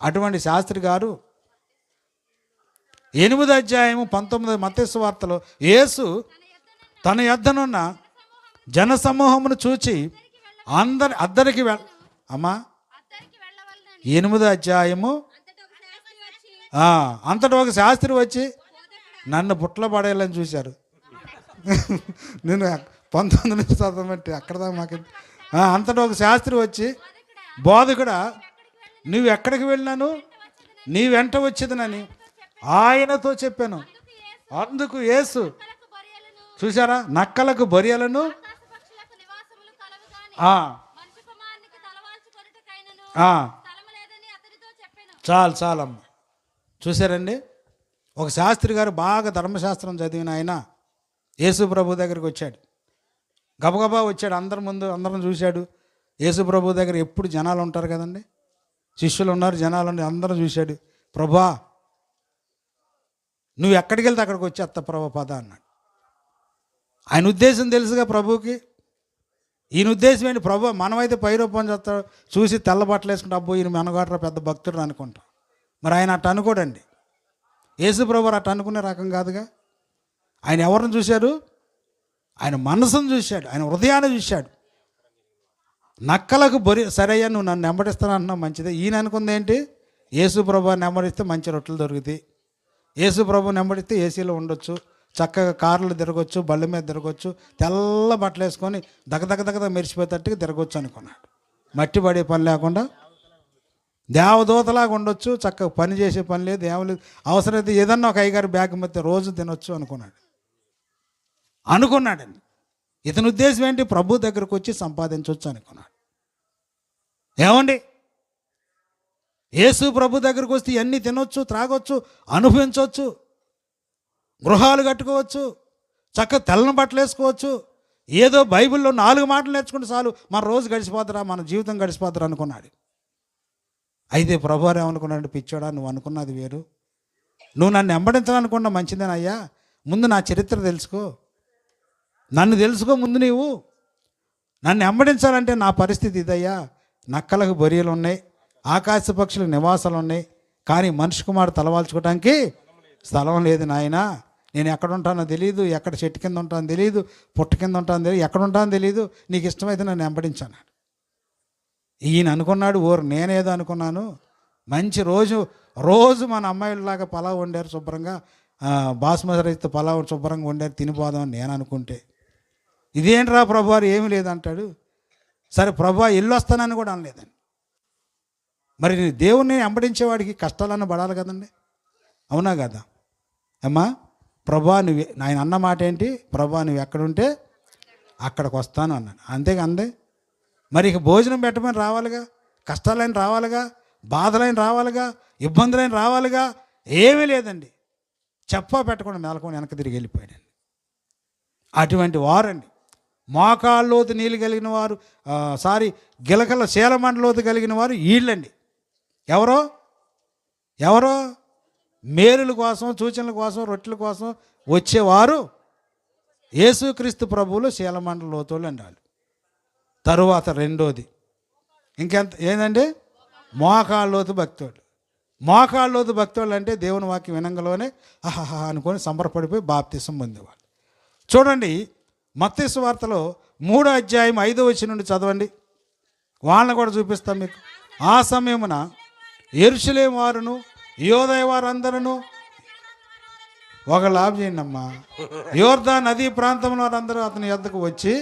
అటువంటి శాస్త్రి గారు 8:19 మత్తయి సువార్తలో యేసు తన యొద్దనున్న జనసమూహమును చూచి అద్దరికి అమ్మా 8వ అధ్యాయము అంతటా ఒక శాస్త్రి వచ్చి నన్ను బుట్టలో పడేయాలని చూశారు. నేను 19 చదవమంటే అక్కడ దాకా మాకు. అంతటా ఒక శాస్త్రి వచ్చి, బోధకుడా నువ్వు ఎక్కడికి వెళ్ళినాను, నీ వెంట వచ్చేదనని ఆయనతో చెప్పాను. అందుకు యేసు, చూసారా, నక్కలకు బొరియలను చాలమ్మ. చూసారండి, ఒక శాస్త్రి గారు బాగా ధర్మశాస్త్రం చదివిన ఆయన యేసు ప్రభు దగ్గరికి వచ్చాడు. గబగబా వచ్చాడు, అందరి ముందు అందరం చూశాడు. యేసు ప్రభు దగ్గర ఎప్పుడు జనాలు ఉంటారు కదండి, శిష్యులు ఉన్నారు, జనాలు ఉన్నారు, అందరం చూశాడు. ప్రభా నువ్వు ఎక్కడికి వెళ్తే అక్కడికి వచ్చేస్తా ప్రభా పద అన్నాడు. ఆయన ఉద్దేశం తెలుసుగా ప్రభుకి. ఈయన ఉద్దేశం ఏంటి? ప్రభు మనమైతే పైరూపం చేస్తాడు, చూసి తెల్ల బట్టలు వేసుకుంటే అబ్బో ఈయన మనగాడరా పెద్ద భక్తుడు అనుకుంటాం. మరి ఆయన అట్ట అనుకోడండి. యేసు ప్రభు అట్ట అనుకునే రకం కాదుగా. ఆయన ఎవరిని చూశాడు? ఆయన మనసును చూశాడు, ఆయన హృదయాన్ని చూశాడు. నక్కలకు సరయ్యా నువ్వు నన్ను నెంబడిస్తాను అంటున్నావు, మంచిదే. ఈయన అనుకుంది ఏంటి? యేసు ప్రభు నెంబడిస్తే మంచి రొట్టెలు దొరుకుతాయి, యేసు ప్రభు నెంబడిస్తే ఏసీలో ఉండొచ్చు, చక్కగా కార్లు తిరగొచ్చు, బళ్ళ మీద తిరగొచ్చు, తెల్ల బట్టలు వేసుకొని దగదగ మెరిసిపోయేటట్టుగా తిరగొచ్చు అనుకున్నాడు. మట్టి పడే పని లేకుండా దేవదూతలాగా ఉండొచ్చు, చక్కగా పని చేసే పని లేదు, ఏమలేదు, అవసరమైతే ఏదన్నా ఒక అయ్యగారి బ్యాగ్ మధ్య రోజు తినొచ్చు అనుకున్నాడండి. ఇతని ఉద్దేశం ఏంటి? ప్రభు దగ్గరకు వచ్చి సంపాదించవచ్చు అనుకున్నాడు. ఏమండి, యేసు ప్రభు దగ్గరకు వస్తే ఇవన్నీ తినొచ్చు, త్రాగొచ్చు, అనుభవించవచ్చు, గృహాలు కట్టుకోవచ్చు, చక్కగా తెల్లని బట్టలు వేసుకోవచ్చు, ఏదో బైబిల్లో 4 మాటలు నేర్చుకుంటే చాలు మన రోజు గడిచిపోతారా, మన జీవితం గడిచిపోతారా అనుకున్నాడు. అయితే ప్రభువారు ఏమనుకున్నాడు? పిచ్చోడా, నువ్వు అనుకున్నది వేరు, నువ్వు నన్ను వెంబడించాలనుకున్నా మంచిదేనయ్యా, ముందు నా చరిత్ర తెలుసుకో, నన్ను తెలుసుకో ముందు. నీవు నన్ను వెంబడించాలంటే నా పరిస్థితి ఇదయ్యా, నక్కలకు బొరియలు ఉన్నాయి, ఆకాశ పక్షులకు నివాసాలు ఉన్నాయి, కానీ మనిషి కుమారుడు తలవాల్చుకోవడానికి స్థలం లేదు నాయనా. నేను ఎక్కడ ఉంటానో తెలియదు, ఎక్కడ చెట్టు కింద ఉంటానో తెలియదు, పుట్ట కింద ఉంటానో తెలియదు, ఎక్కడ ఉంటానో తెలియదు, నీకు ఇష్టమైతే నన్ను వెంబడించాను. ఈయన అనుకున్నాడు, నేనేదో అనుకున్నాను, మంచి రోజు మన అమ్మాయిలాగా పలావ్ వండారు శుభ్రంగా, బాస్మతి రైస్తో పలావ్ శుభ్రంగా వండారు, తినిపోదామని నేను అనుకుంటే ఇదేంట్రా ప్రభు వారు ఏమీ లేదంటాడు. సరే ప్రభు వెళ్ళొస్తానని కూడా అనలేదండి. మరి దేవుణ్ణి వెంబడించేవాడికి కష్టాలన్న పడాలి కదండి, అవునా కదా అమ్మా? ప్రభా నువ్వు, ఆయన అన్న మాట ఏంటి? ప్రభా నువ్వు ఎక్కడుంటే అక్కడికి వస్తాను అన్నాడు, అంతేగా అందే. మరి ఇక భోజనం పెట్టమని రావాలిగా, కష్టాలైన రావాలిగా, బాధలైన రావాలిగా, ఇబ్బందులైన రావాలిగా, ఏమీ లేదండి. చెప్పా పెట్టకుండా మేలకొని వెనక్కి తిరిగి వెళ్ళిపోయాడండి. అటువంటి వారండి మోకాళ్ళలోతు నీళ్ళు కలిగిన వారు, గిలకల శీలమండలోతు కలిగిన వారు వీళ్ళండి. ఎవరో మేలుల కోసం, సూచనల కోసం, రొట్టెల కోసం వచ్చేవారు యేసుక్రీస్తు ప్రభువులు శీలమండల లోతులు అండి వాళ్ళు. తరువాత రెండోది ఇంకెంత ఏందండి? మోకాళ్ళలోతు భక్తుడు. మోకాళ్ళలోతు భక్తులు అంటే దేవుని వాక్యం వినంగలోనే ఆహాహా అనుకొని సంబరపడిపోయి బాప్తిసం పొందేవాళ్ళు. చూడండి మత్తయి సువార్తలో 3వ అధ్యాయం 5వ వచనం నుండి చదవండి, వాళ్ళని కూడా చూపిస్తాం మీకు. ఆ సమయమున యెరూషలేము వారును యోదయ వారందరూ, ఒక లాభం చేయండి అమ్మా, యోర్దాను నదీ ప్రాంతంలో వారందరూ అతని యొద్దకు వచ్చి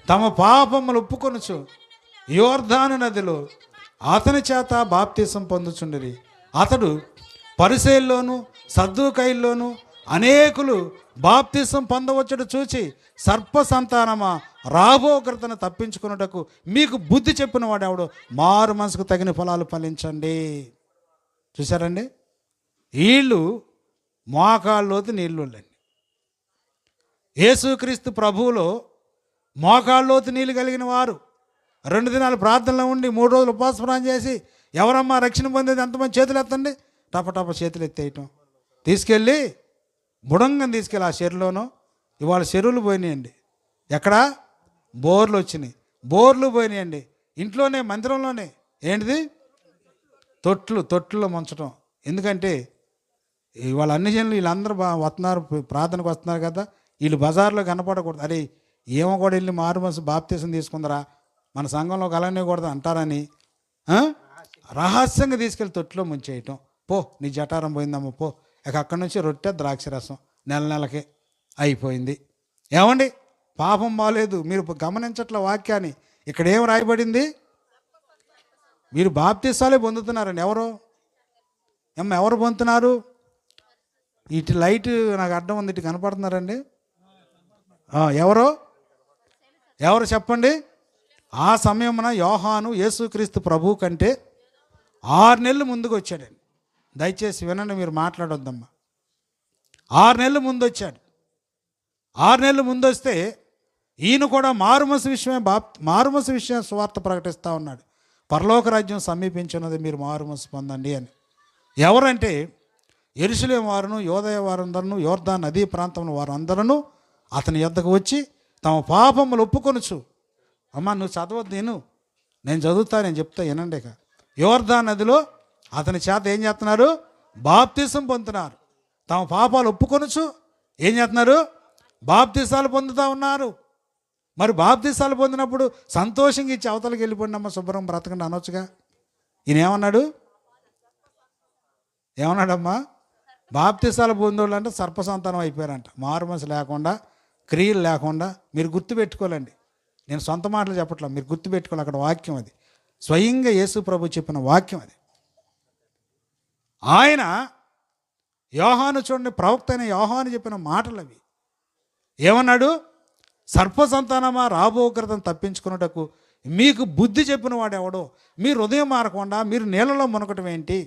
తమ పాపములు ఒప్పుకొనుచు యోర్దాను నదిలో అతని చేత బాప్తిసం పొందుచుండిరి. అతడు పరిసయ్యుల్లోను సద్దూకయ్యుల్లోను అనేకులు బాప్తిసం పొందవచ్చుడు చూచి, సర్ప సంతానమా, రాబోగ్రతను తప్పించుకున్నటకు మీకు బుద్ధి చెప్పిన వాడు ఎవడు, మారు మనసుకు తగిన ఫలాలు ఫలించండి. చూసారండి, వీళ్ళు మోకాళ్ళలోతు నీళ్ళండి. యేసుక్రీస్తు ప్రభువులో మోకాళ్ళలోతు నీళ్ళు కలిగిన వారు 2 దినాలు ప్రార్థనలో ఉండి 3 రోజులు ఉపవాస ప్రార్థన చేసి, ఎవరమ్మా రక్షణ పొందేది ఎంతమంది చేతులు ఎత్తండి, టపటప చేతులు ఎత్తేయటం, తీసుకెళ్ళి బుడంగం తీసుకెళ్ళి ఆ చెరువులోనో, ఇవాళ చెరువులు పోయినాయండి. ఎక్కడ? బోర్లు వచ్చినాయి, బోర్లు పోయినాయండి. ఇంట్లోనే, మందిరంలోనే ఏంటిది, తొట్టులో ముంచడం. ఎందుకంటే ఇవాళ అన్ని జనులు వీళ్ళందరూ వస్తున్నారు, ప్రార్థనకు వస్తున్నారు కదా, వీళ్ళు బజార్లో కనపడకూడదు. అరే ఏమో కూడా వెళ్ళి మారు మనసు బాప్తీసం తీసుకుందరా, మన సంఘంలో కలనేకూడదు అంటారని రహస్యంగా తీసుకెళ్ళి తొట్టులో ముంచేయటం. పో నీ జటారం పోయిందమ్మ పో, ఇక అక్కడి నుంచి రొట్టె ద్రాక్ష రసం నెలకే అయిపోయింది. ఏమండి, పాపం బాలేదు. మీరు గమనించట్ల వాక్యాన్ని, ఇక్కడ ఏం రాయబడింది? మీరు బాప్తీసాలే పొందుతున్నారండి. ఎవరు పొందుతున్నారు? ఇటు లైట్ నాకు అడ్డం ఉంది, ఇటు కనపడుతున్నారండి. ఎవరు చెప్పండి? ఆ సమయమున యోహాను యేసుక్రీస్తు ప్రభు కంటే 6 నెలలు ముందుకు వచ్చాడండి. దయచేసి వినండి, మీరు మాట్లాడొద్దమ్మా. 6 నెలలు ముందు వచ్చాడు. 6 నెలలు ముందు వస్తే ఈయన కూడా మారుమనసు విషయం సువార్త ప్రకటిస్తూ ఉన్నాడు. పరలోక రాజ్యం సమీపించినది, మీరు మారుమనసు పొందండి అని. ఎవరంటే యెరూషలేము వారును యోదయ వారందరూ, యోర్దాను నదీ ప్రాంతంలో వారందరూ అతని యొద్దకు వచ్చి తమ పాపములు ఒప్పుకొనుచు, అమ్మ నువ్వు చదవద్దు, నేను చదువుతా, నేను చెప్తా వినండి. ఇక యోర్దాను నదిలో అతని చేత ఏం చేస్తున్నారు? బాప్తిసం పొందుతున్నారు. తమ పాపాలు ఒప్పుకొనుచు ఏం చేస్తున్నారు? బాప్తిసాలు పొందుతూ ఉన్నారు. మరి బాప్తిసాలు పొందినప్పుడు సంతోషంగా ఇచ్చి అవతలకి వెళ్ళిపోండి అమ్మ, శుభ్రం బ్రతకండి అనొచ్చుగా. ఈయన ఏమన్నాడమ్మా? బాప్తిసాలు పొందోళ్ళు అంటే సర్పసంతానం అయిపోయారంట. మారు మనసు లేకుండా, క్రియలు లేకుండా. మీరు గుర్తుపెట్టుకోవాలండి, నేను సొంత మాటలు చెప్పట్లా, మీరు గుర్తుపెట్టుకోవాలి. అక్కడ వాక్యం అది, స్వయంగా యేసు ప్రభు చెప్పిన వాక్యం అది. ఆయన యోహాను చూడండి, ప్రవక్త అయిన యోహాను చెప్పిన మాటలు అవి. ఏమన్నాడు? సర్పసంతానమా, రాబోగ్రతను తప్పించుకున్నటకు మీకు బుద్ధి చెప్పిన వాడు ఎవడో. మీరు హృదయం మారకుండా మీరు నీళ్ళలో మునగటం ఏంటి?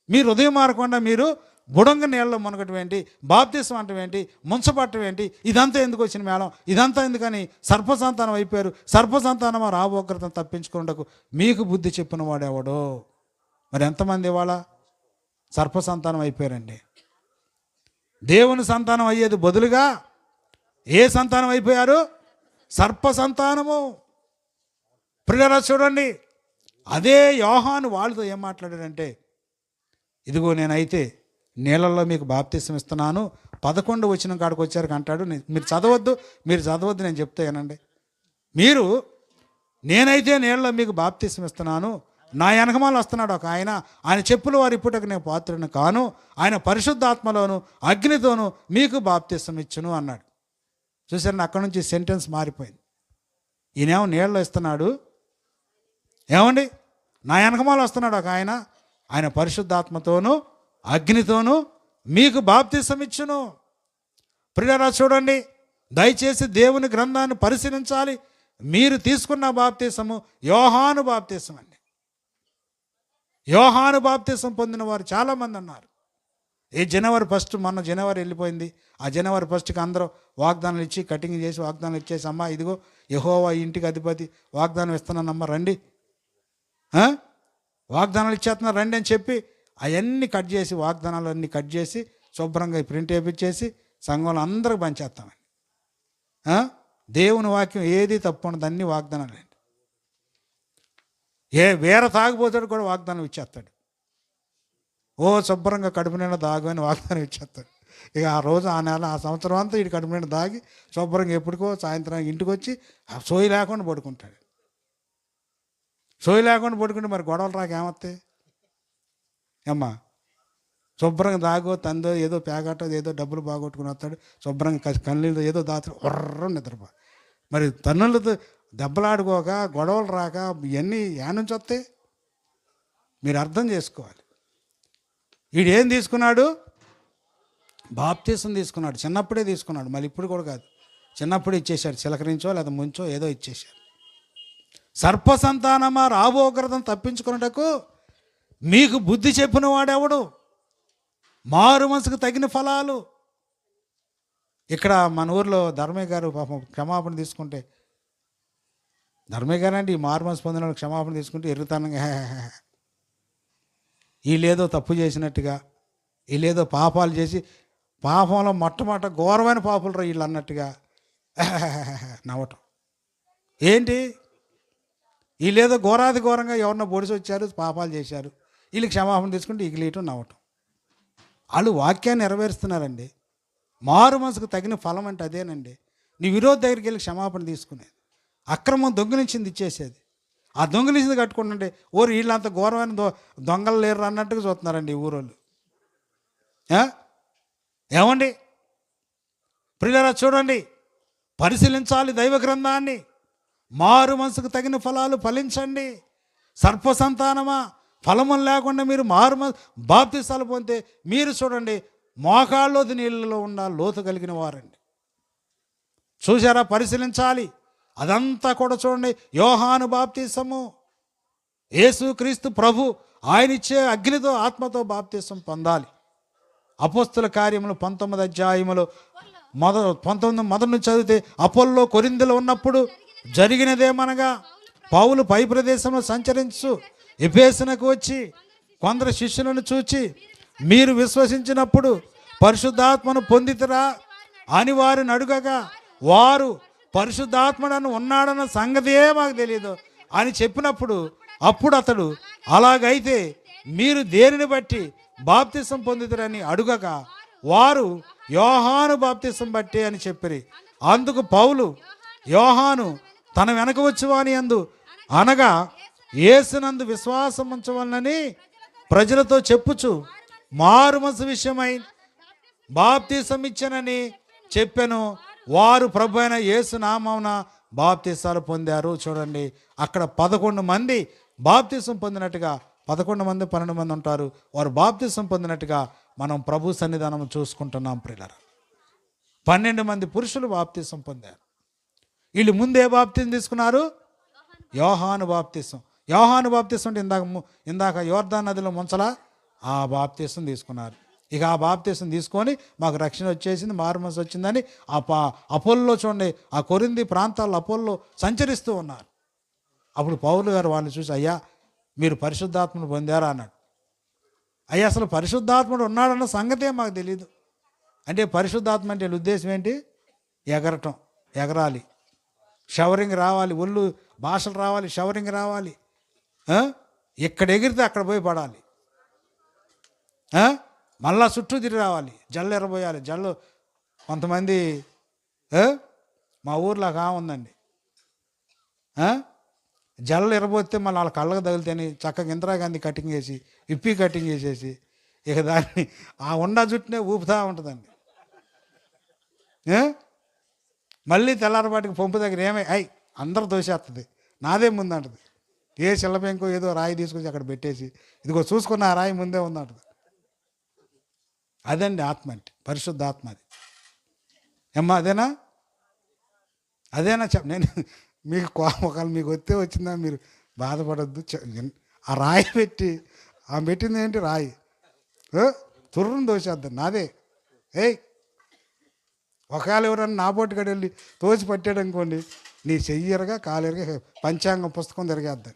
మీరు హృదయం మారకుండా మీరు బుడంగ నీళ్ళలో మునగటం ఏంటి? బాప్తిసం అంటం ఏంటి? ముంచబట్టం ఏంటి? ఇదంతా ఎందుకు వచ్చిన మేళం? ఇదంతా ఎందుకని సర్పసంతానం అయిపోయారు? సర్పసంతానమా, రాబోగ్రతను తప్పించుకున్నటకు మీకు బుద్ధి చెప్పిన వాడు ఎవడో. మరి ఎంతమంది ఇవాళ సర్పసంతానం అయిపోయారండి? దేవుని సంతానం అయ్యేది బదులుగా ఏ సంతానం అయిపోయారు? సర్పసంతానము. ప్రియులారా చూడండి, అదే యోహాను వాళ్ళతో ఏం మాట్లాడాడంటే, ఇదిగో నేనైతే నీళ్ళల్లో మీకు బాప్తిసం ఇస్తున్నాను, 11 వచనం కాడికి వచ్చారు అంటాడు. మీరు చదవద్దు, నేను చెప్తా వినండి. నేనైతే నీళ్ళలో మీకు బాప్తిసం ఇస్తున్నాను, నా వెనకమాల వస్తున్నాడు ఒక ఆయన, ఆయన చెప్పులు వారి ఇప్పుటకు నేను పాత్రను కాను, ఆయన పరిశుద్ధాత్మలోను అగ్నితోను మీకు బాప్తిసం ఇచ్చును అన్నాడు. చూసారండి, అక్కడ నుంచి సెంటెన్స్ మారిపోయింది. ఈయనేమో నీళ్ళు ఇస్తున్నాడు, ఏమండి నా వెనకమాల వస్తున్నాడు ఒక ఆయన, ఆయన పరిశుద్ధాత్మతోను అగ్నితోను మీకు బాప్తిసం ఇచ్చును. ప్రియులారా చూడండి, దయచేసి దేవుని గ్రంథాన్ని పరిశీలించాలి. మీరు తీసుకున్న బాప్తిసము యోహాను బాప్తిసం అండి. యోహాను బాప్తిసం పొందిన వారు చాలామంది ఉన్నారు. ఈ జనవరి 1, మొన్న జనవరి వెళ్ళిపోయింది. ఆ జనవరి 1కి అందరూ వాగ్దానాలు ఇచ్చి కటింగ్ చేసి వాగ్దానాలు ఇచ్చేసి, అమ్మ ఇదిగో యెహోవా ఇంటికి అధిపతి వాగ్దానం ఇస్తున్నానమ్మ రండి, వాగ్దానాలు ఇచ్చేస్తున్నారు రండి అని చెప్పి అవన్నీ కట్ చేసి, వాగ్దానాలు అన్నీ కట్ చేసి శుభ్రంగా ప్రింట్ వేయించేసి సంఘంలో అందరికి పంచేస్తామండి. దేవుని వాక్యం ఏది తప్పు ఉండదు, అన్ని వాగ్దానాలు అండి. వేరే తాగిపోతాడు కూడా వాగ్దానం ఇచ్చేస్తాడు. ఓ శుభ్రంగా కడుపు నిండా దాగు అని వాగ్దానం ఇచ్చేస్తాడు. ఇక ఆ రోజు ఆ నెల ఆ సంవత్సరం అంతా ఇటు కడుపు నిండా దాగి శుభ్రంగా ఎప్పటికో సాయంత్రం ఇంటికి వచ్చి సోయి లేకుండా పడుకుంటాడు. సోయి లేకుండా పడుకుంటే మరి గొడవలు రాక ఏమొస్తాయి అమ్మా? శుభ్రంగా దాగో తందో ఏదో పేకాటో ఏదో డబ్బులు బాగొట్టుకుని వస్తాడు, శుభ్రంగా కన్నీళ్ళు ఏదో దాచుడు ఒర్ర నిద్రపో. మరి తన్నులతో దెబ్బలాడుకోక గొడవలు రాక ఇవన్నీ నుంచి వస్తాయి? మీరు అర్థం చేసుకోవాలి. వీడేం తీసుకున్నాడు? బాప్తీసం తీసుకున్నాడు. చిన్నప్పుడే తీసుకున్నాడు, మళ్ళీ ఇప్పుడు కూడా కాదు, చిన్నప్పుడే ఇచ్చేశాడు. చిలకరించో లేదా ముంచో ఏదో ఇచ్చేశాడు. సర్పసంతానమా రాబోగ్రతం తప్పించుకున్నటకు మీకు బుద్ధి చెప్పిన వాడెవడు? మారు మనసుకు తగిన ఫలాలు. ఇక్కడ మన ఊర్లో ధర్మయ్య గారు పాపం క్షమాపణ తీసుకుంటే, ధర్మయ్య గారు అంటే ఈ మారు మనసు పొందిన క్షమాపణ తీసుకుంటే ఎర్రుతనంగా వీళ్ళేదో తప్పు చేసినట్టుగా, వీళ్ళేదో పాపాలు చేసి పాపంలో మొట్టమొదట ఘోరమైన పాపులు రా వీళ్ళు అన్నట్టుగా నవ్వటం. ఏంటి వీళ్ళేదో ఘోరాది ఘోరంగా ఎవరన్నా పొడిసి వచ్చారు, పాపాలు చేశారు, వీళ్ళు క్షమాపణ తీసుకుంటే ఇగిలేయటం నవ్వటం. వాళ్ళు వాక్యాన్ని నెరవేరుస్తున్నారండి. మారు మనసుకు తగిన ఫలం అంటే అదేనండి. నీ విరోధి దగ్గరికి వెళ్ళి క్షమాపణ తీసుకునేది, అక్రమం దొంగిలించింది ఇచ్చేసేది. ఆ దొంగిలించింది కట్టుకుంటుంటే ఊరు వీళ్ళంత ఘోరమైన దొంగలు లేరు అన్నట్టుగా చూస్తున్నారండి ఈ ఊరోళ్ళు. ఏమండి ప్రియులారా చూడండి, పరిశీలించాలి దైవ గ్రంథాన్ని. మారు మనసుకు తగిన ఫలాలు ఫలించండి. సర్పసంతానమా, ఫలములు లేకుండా మీరు బాప్తిసాలు పొందితే మీరు చూడండి మోకాళ్ళలోది నీళ్ళలో ఉన్న లోతు కలిగిన వారండి. చూసారా? పరిశీలించాలి. అదంతా కూడా చూడండి యోహాను బాప్తిసము. యేసుక్రీస్తు ప్రభు ఆయన ఇచ్చే అగ్నితో ఆత్మతో బాప్తిసం పొందాలి. అపోస్తుల కార్యములు 19 అధ్యాయములు 19 మొదటి నుంచి చదివితే, అపోల్లో కొరింథీలో ఉన్నప్పుడు జరిగినదేమనగా, పౌలు పై ప్రదేశంలో సంచరించు ఎఫెసునకు వచ్చి కొందరు శిష్యులను చూచి, మీరు విశ్వసించినప్పుడు పరిశుద్ధాత్మను పొందితిరా అని వారిని అడుగగా, వారు పరిశుద్ధాత్ముడను ఉన్నాడన్న సంగతియే మాకు తెలియదు అని చెప్పినప్పుడు, అప్పుడు అతడు అలాగైతే మీరు దేనిని బట్టి బాప్తిసం పొందితిరని అడుగగా, వారు యోహాను బాప్తిసం బట్టి అని చెప్పిరి. అందుకు పౌలు, యోహాను తన వెనక వచ్చువాని యందు అనగా యేసునందు విశ్వాసం ఉంచవలనని ప్రజలతో చెప్పుచు మారు మనసు విషయమై బాప్తిసం ఇచ్చనని చెప్పెను. వారు ప్రభు అయిన యేసు నామమున బాప్తిసాలు పొందారు. చూడండి, అక్కడ 11 మంది బాప్తిసం పొందినట్టుగా, 11 మంది 12 మంది ఉంటారు, వారు బాప్తిసం పొందినట్టుగా మనం ప్రభు సన్నిధానం చూసుకుంటున్నాం. ప్రియులారా, 12 మంది పురుషులు బాప్తిసం పొందారు. వీళ్ళు ముందే బాప్తిసం తీసుకున్నారు, యోహాను బాప్తిసం. యోహాను బాప్తిసం అంటే ఇందాక యోర్దాను నదిలో ముంచలా, ఆ బాప్తిసం తీసుకున్నారు. ఇక ఆ బాప్తిసం తీసుకొని మాకు రక్షణ వచ్చేసింది, మారుమనసు వచ్చిందని అపోల్లో చూడండి, ఆ కొరింథీ ప్రాంతాల్లో అపోల్లో సంచరిస్తూ ఉన్నారు. అప్పుడు పౌలు గారు వాళ్ళని చూసి, అయ్యా మీరు పరిశుద్ధాత్మను పొందారా అన్నాడు. అయ్యా అసలు పరిశుద్ధాత్ముడు ఉన్నాడన్న సంగతే మాకు తెలియదు. అంటే పరిశుద్ధాత్మ అంటే ఉద్దేశం ఏంటి? ఎగరటం, ఎగరాలి, షవరింగ్ రావాలి, ఒళ్ళు భాషలు రావాలి, షవరింగ్ రావాలి. ఎక్కడ ఎగిరితే అక్కడ పోయి పడాలి, మళ్ళా చుట్టూ తిరిగి రావాలి, జల్లు ఎరబోయాలి. జల్లు కొంతమంది మా ఊర్లో ఉందండి, జల్లలు ఎరబోతే మళ్ళీ వాళ్ళ కళ్ళకు తగిలితేని చక్కగా ఇందిరాగాంధీ కటింగ్ వేసి విప్పి కటింగ్ వేసేసి ఇక దాన్ని ఆ ఉండా జుట్టునే ఊపుతూ ఉంటుందండి. మళ్ళీ తెల్లారపాటికి పంపు దగ్గర అందరూ దోసేస్తుంది, నాదే ముందంటది. ఏ చిల్లపెంకో ఏదో రాయి తీసుకొచ్చి అక్కడ పెట్టేసి ఇదిగో చూసుకున్న ఆ రాయి ముందే ఉందంటది. అదండి ఆత్మ అంటే, పరిశుద్ధ ఆత్మ. అది ఏమ్మా అదేనా నేను మీకు ఒకవేళ మీకు వస్తే వచ్చిందా మీరు బాధపడద్దు. ఆ రాయి పెట్టి పెట్టింది ఏంటి రాయి తుర్రును దోసేద్దాం నాదే. ఒకవేళ ఎవరన్నా నా పోటీకాడ వెళ్ళి తోసి పట్టాడు అనుకోండి, నీ చెయ్యరగా కాలేరుగా పంచాంగం పుస్తకం తిరిగేద్దాం.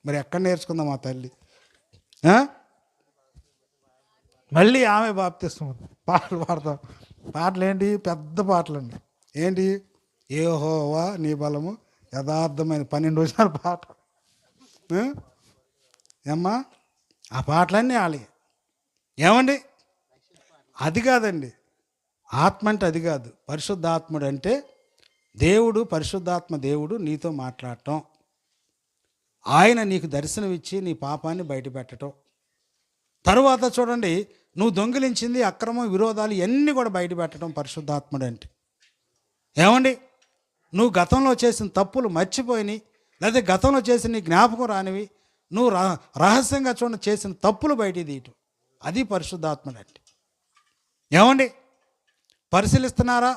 మరి ఎక్కడ నేర్చుకుందాం మా తల్లి? మళ్ళీ ఆమె బాప్తిస్తాం, పాటలు పాడతాం. పాటలు ఏంటి? పెద్ద పాటలు అండి. ఏంటి? యెహోవా నీ బలము యథార్థమైన 12 రోజుల పాట. ఏమ్మా ఆ పాటలన్నీ ఆలి. ఏమండి అది కాదండి ఆత్మ అంటే, అది కాదు. పరిశుద్ధాత్ముడు అంటే దేవుడు, పరిశుద్ధాత్మ దేవుడు నీతో మాట్లాడటం, ఆయన నీకు దర్శనం ఇచ్చి నీ పాపాన్ని బయటపెట్టడం. తరువాత చూడండి, నువ్వు దొంగిలించింది అక్రమం, విరోధాలు ఇవన్నీ కూడా బయటపెట్టడం పరిశుద్ధాత్ముడు అంటే. ఏమండి నువ్వు గతంలో చేసిన తప్పులు మర్చిపోయినాయి, లేదా గతంలో చేసిన నీ జ్ఞాపకం రానివి, నువ్వు రహస్యంగా చూడండి చేసిన తప్పులు బయటికి తీయటం, అది పరిశుద్ధాత్ముడు అంటే. ఏమండి పరిశీలిస్తున్నారా?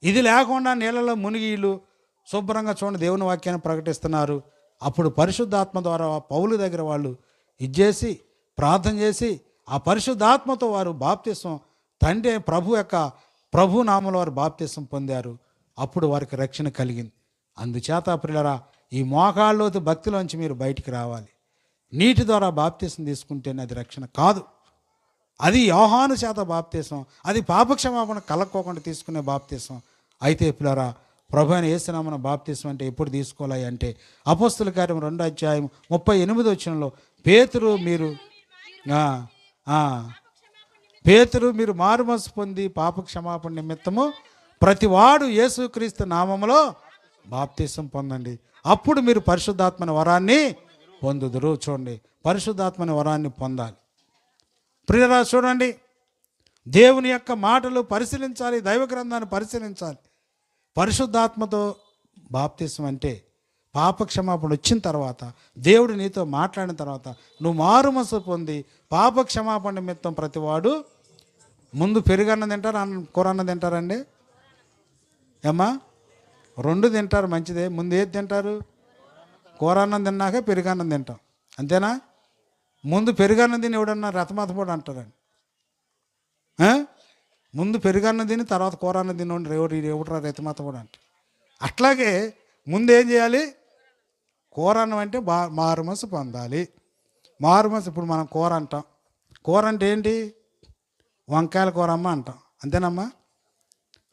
ఇది లేకుండా నీళ్ళలో మునిగిళ్ళు శుభ్రంగా చూడండి దేవుని వాక్యాన్ని ప్రకటిస్తున్నారు. అప్పుడు పరిశుద్ధాత్మ ద్వారా పౌలు దగ్గర వాళ్ళు ఇచ్చేసి ప్రార్థన చేసి ఆ పరిశుద్ధాత్మతో వారు బాప్తిసం తండ్రి ప్రభు నామంలో వారు బాప్తిసం పొందారు. అప్పుడు వారికి రక్షణ కలిగింది. అందుచేత ప్రియులారా, ఈ మోకాళ్ళలోతు భక్తిలోంచి మీరు బయటికి రావాలి. నీటి ద్వారా బాప్తిసం తీసుకుంటేనే అది రక్షణ కాదు. అది యోహాను చేత బాప్తిసం, అది పాపక్షమాపణ కలక్కోకుండా తీసుకునే బాప్తిసం. అయితే ప్రియులారా, ప్రభు అయిన యేసు నామమున బాప్తిసం అంటే ఎప్పుడు తీసుకోవాలి అంటే అపోస్తల కార్యం 2:38 పేతురు మీరు మారుమనసు పొంది పాపక్షమాపణ నిమిత్తము ప్రతివాడు యేసుక్రీస్తు నామములో బాప్తిసం పొందండి, అప్పుడు మీరు పరిశుద్ధాత్మని వరాన్ని పొందుదురు. చూడండి, పరిశుద్ధాత్మని వరాన్ని పొందాలి. ప్రియరా చూడండి, దేవుని యొక్క మాటలు పరిశీలించాలి, దైవ గ్రంథాన్ని పరిశీలించాలి. పరిశుద్ధాత్మతో బాప్తిసం అంటే పాపక్షమాపణ వచ్చిన తర్వాత, దేవుడు నీతో మాట్లాడిన తర్వాత నువ్వు మారుమనసు పొంది పాపక్షమాపణ నిమిత్తం ప్రతివాడు ముందు పెరుగన్నం తింటారు, కూరన్నం తింటారండి. ఏమ్మా 2 తింటారు, మంచిదే. ముందు ఏది తింటారు? కూరన్నం తిన్నాక పెరుగన్నం తింటాం, అంతేనా? ముందు పెరుగన్నం తిని ఎవడన్నా రథమతపోడు అంటారండి. ముందు పెరుగన్నం తిని తర్వాత కూరన్నం తిని ఎవడరా రథమతపోడు అంటే. అట్లాగే ముందు ఏం చేయాలి? కూరన్నం అంటే మారుమనసు పొందాలి. మారుమనసు, ఇప్పుడు మనం కూర అంటాం. కూర అంటే ఏంటి? వంకాయల కూర అమ్మ అంటాం, అంతేనమ్మా?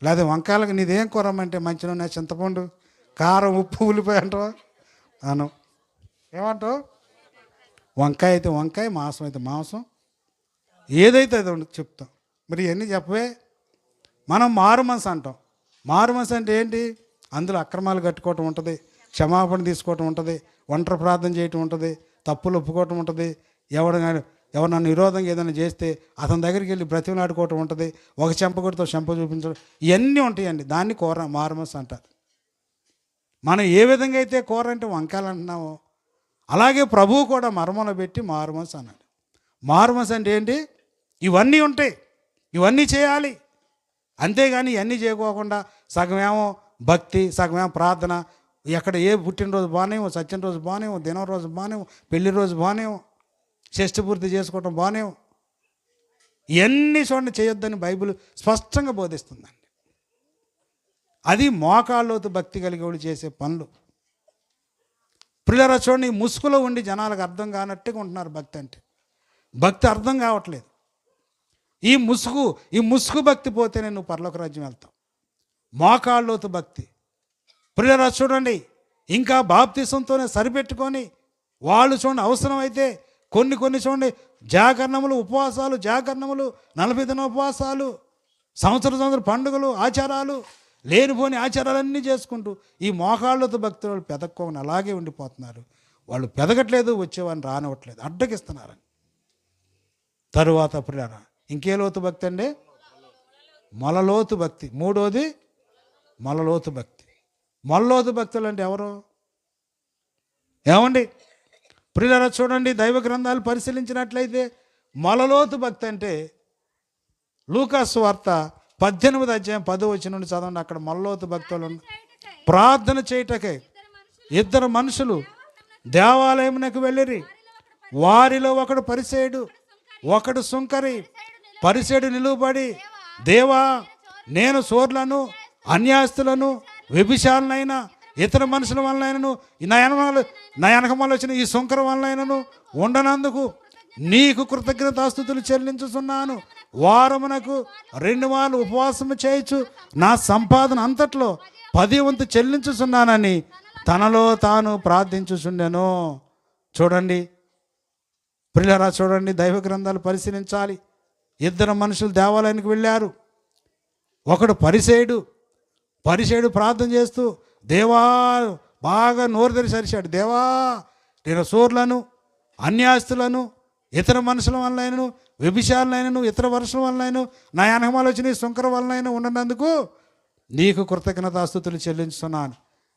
లేదా వంకాయలకు నీదేం కూర అమ్మంటే మంచి నూనె, చింతపండు, కారం, ఉప్పు, ఉల్లిపాయ అంటావా? అను ఏమంటావు? వంకాయ అయితే వంకాయ, మాంసం అయితే మాంసం, ఏదైతే అది చెప్తాం. మరి ఇవన్నీ చెప్పవే. మనం మారుమనసు అంటాం. మారుమనసు అంటే ఏంటి? అందులో అక్రమాలు కట్టుకోవటం ఉంటుంది, క్షమాపణ తీసుకోవటం ఉంటుంది, ఒంటరి ప్రార్థన చేయటం ఉంటుంది, తప్పులు ఒప్పుకోవటం ఉంటుంది, ఎవరన్నా విరోధంగా ఏదైనా చేస్తే అతని దగ్గరికి వెళ్ళి బ్రతిమలాడుకోవటం ఉంటుంది, ఒక చెంపకొడితో చెంప చూపించడం, ఇవన్నీ ఉంటాయండి. దాన్ని మారుమనసు అంటారు. మనం ఏ విధంగా అయితే కూర అంటే వంకాయలు అంటున్నామో, అలాగే ప్రభువు కూడా మర్మంలో పెట్టి మారుమనసు అన్నాడు. మారుమనసు అంటే ఏంటి? ఇవన్నీ ఉంటాయి, ఇవన్నీ చేయాలి. అంతేగాని ఇవన్నీ చేయకోకుండా సగమేమో భక్తి, సగమేమో ప్రార్థన, ఎక్కడ ఏ పుట్టినరోజు బానేమో, సత్యనరోజు బానేమో, దినం రోజు బానేమో, పెళ్లి రోజు బానేమో, షష్ఠి పూర్తి చేసుకోవటం బానేమో, ఇవన్నీ చూడండి చేయొద్దని బైబిల్ స్పష్టంగా బోధిస్తుందండి. అది మోకాళ్ళలోతు భక్తి కలిగి వాళ్ళు చేసే పనులు. ప్రియులారా చూడండి, ఈ ముసుగులో ఉండి జనాలకు అర్థం కానట్టుగా ఉంటున్నారు భక్తి అంటే. భక్తి అర్థం కావట్లేదు. ఈ ముసుగు భక్తి పోతేనే నువ్వు పరలోక రాజ్యం వెళ్తావు. మోకాళ్ళలోతు భక్తి. ప్రియులారా చూడండి, ఇంకా బాప్తిసంతోనే సరిపెట్టుకొని వాళ్ళు చూడండి అవసరమైతే కొన్ని చూడండి జాగరణములు, ఉపవాసాలు, 40 దిన ఉపవాసాలు, సంవత్సరం పండుగలు, ఆచారాలు, లేనిపోని ఆచారాలన్నీ చేసుకుంటూ ఈ మోకాళ్ళతో భక్తులు వాళ్ళు పెదక్కోని అలాగే ఉండిపోతున్నారు. వాళ్ళు పెదగట్లేదు, వచ్చేవాడిని రానివ్వట్లేదు, అడ్డగిస్తున్నారు. తరువాత ప్రియులారా ఇంకే లోతు భక్తి అండి? మొలలోతు భక్తి. మూడోది మొలలోతు భక్తి. మొలలోతు భక్తులు అంటే ఎవరు? ఏమండి ప్రియులారా చూడండి, దైవ గ్రంథాలు పరిశీలించినట్లయితే మొలలోతు భక్తి అంటే లూకాసు వార్త 18 అధ్యాయం 10 వచనం నుండి చదవండి. అక్కడ మొలలోతు భక్తులు ప్రార్థన చేయుటకై ఇద్దరు మనుషులు దేవాలయమునకు వెళ్ళిరి. వారిలో ఒకడు పరిసేయుడు, ఒకడు సుంకరి. పరిసేయుడు నిలువబడి, దేవా, నేను సోర్లను, అన్యాస్తులను, వ్యభిచారులైన ఇతర మనుషుల వలనైనను నా వెనకమాల వచ్చిన ఈ సుంకరం వలనైనను ఉండనందుకు నీకు కృతజ్ఞతాస్తుతులు చెల్లించుతున్నాను. వారమునకు 2 మార్లు ఉపవాసము చేయొచ్చు, నా సంపాదన అంతట్లో 10 వంతు చెల్లించుతున్నానని తనలో తాను ప్రార్థించుచుండెను. చూడండి ప్రియులారా, చూడండి దైవ గ్రంథాలు పరిశీలించాలి. ఇద్దరు మనుషులు దేవాలయానికి వెళ్ళారు. ఒకడు పరిసేయుడు ప్రార్థన చేస్తూ, దేవా, బాగా నోరు తెరిచి అరిచాడు, దేవా, నేను సోర్లను, అన్యాస్తులను, ఇతర మనుషుల వలనైనను, వ్యభిచారులైనను, ఇతర వర్షం వలనైనా, నా వెనకమాల వచ్చిన సుంకర వలనైనా ఉండనందుకు నీకు కృతజ్ఞతాస్తుతులు చెల్లించుతున్నాను.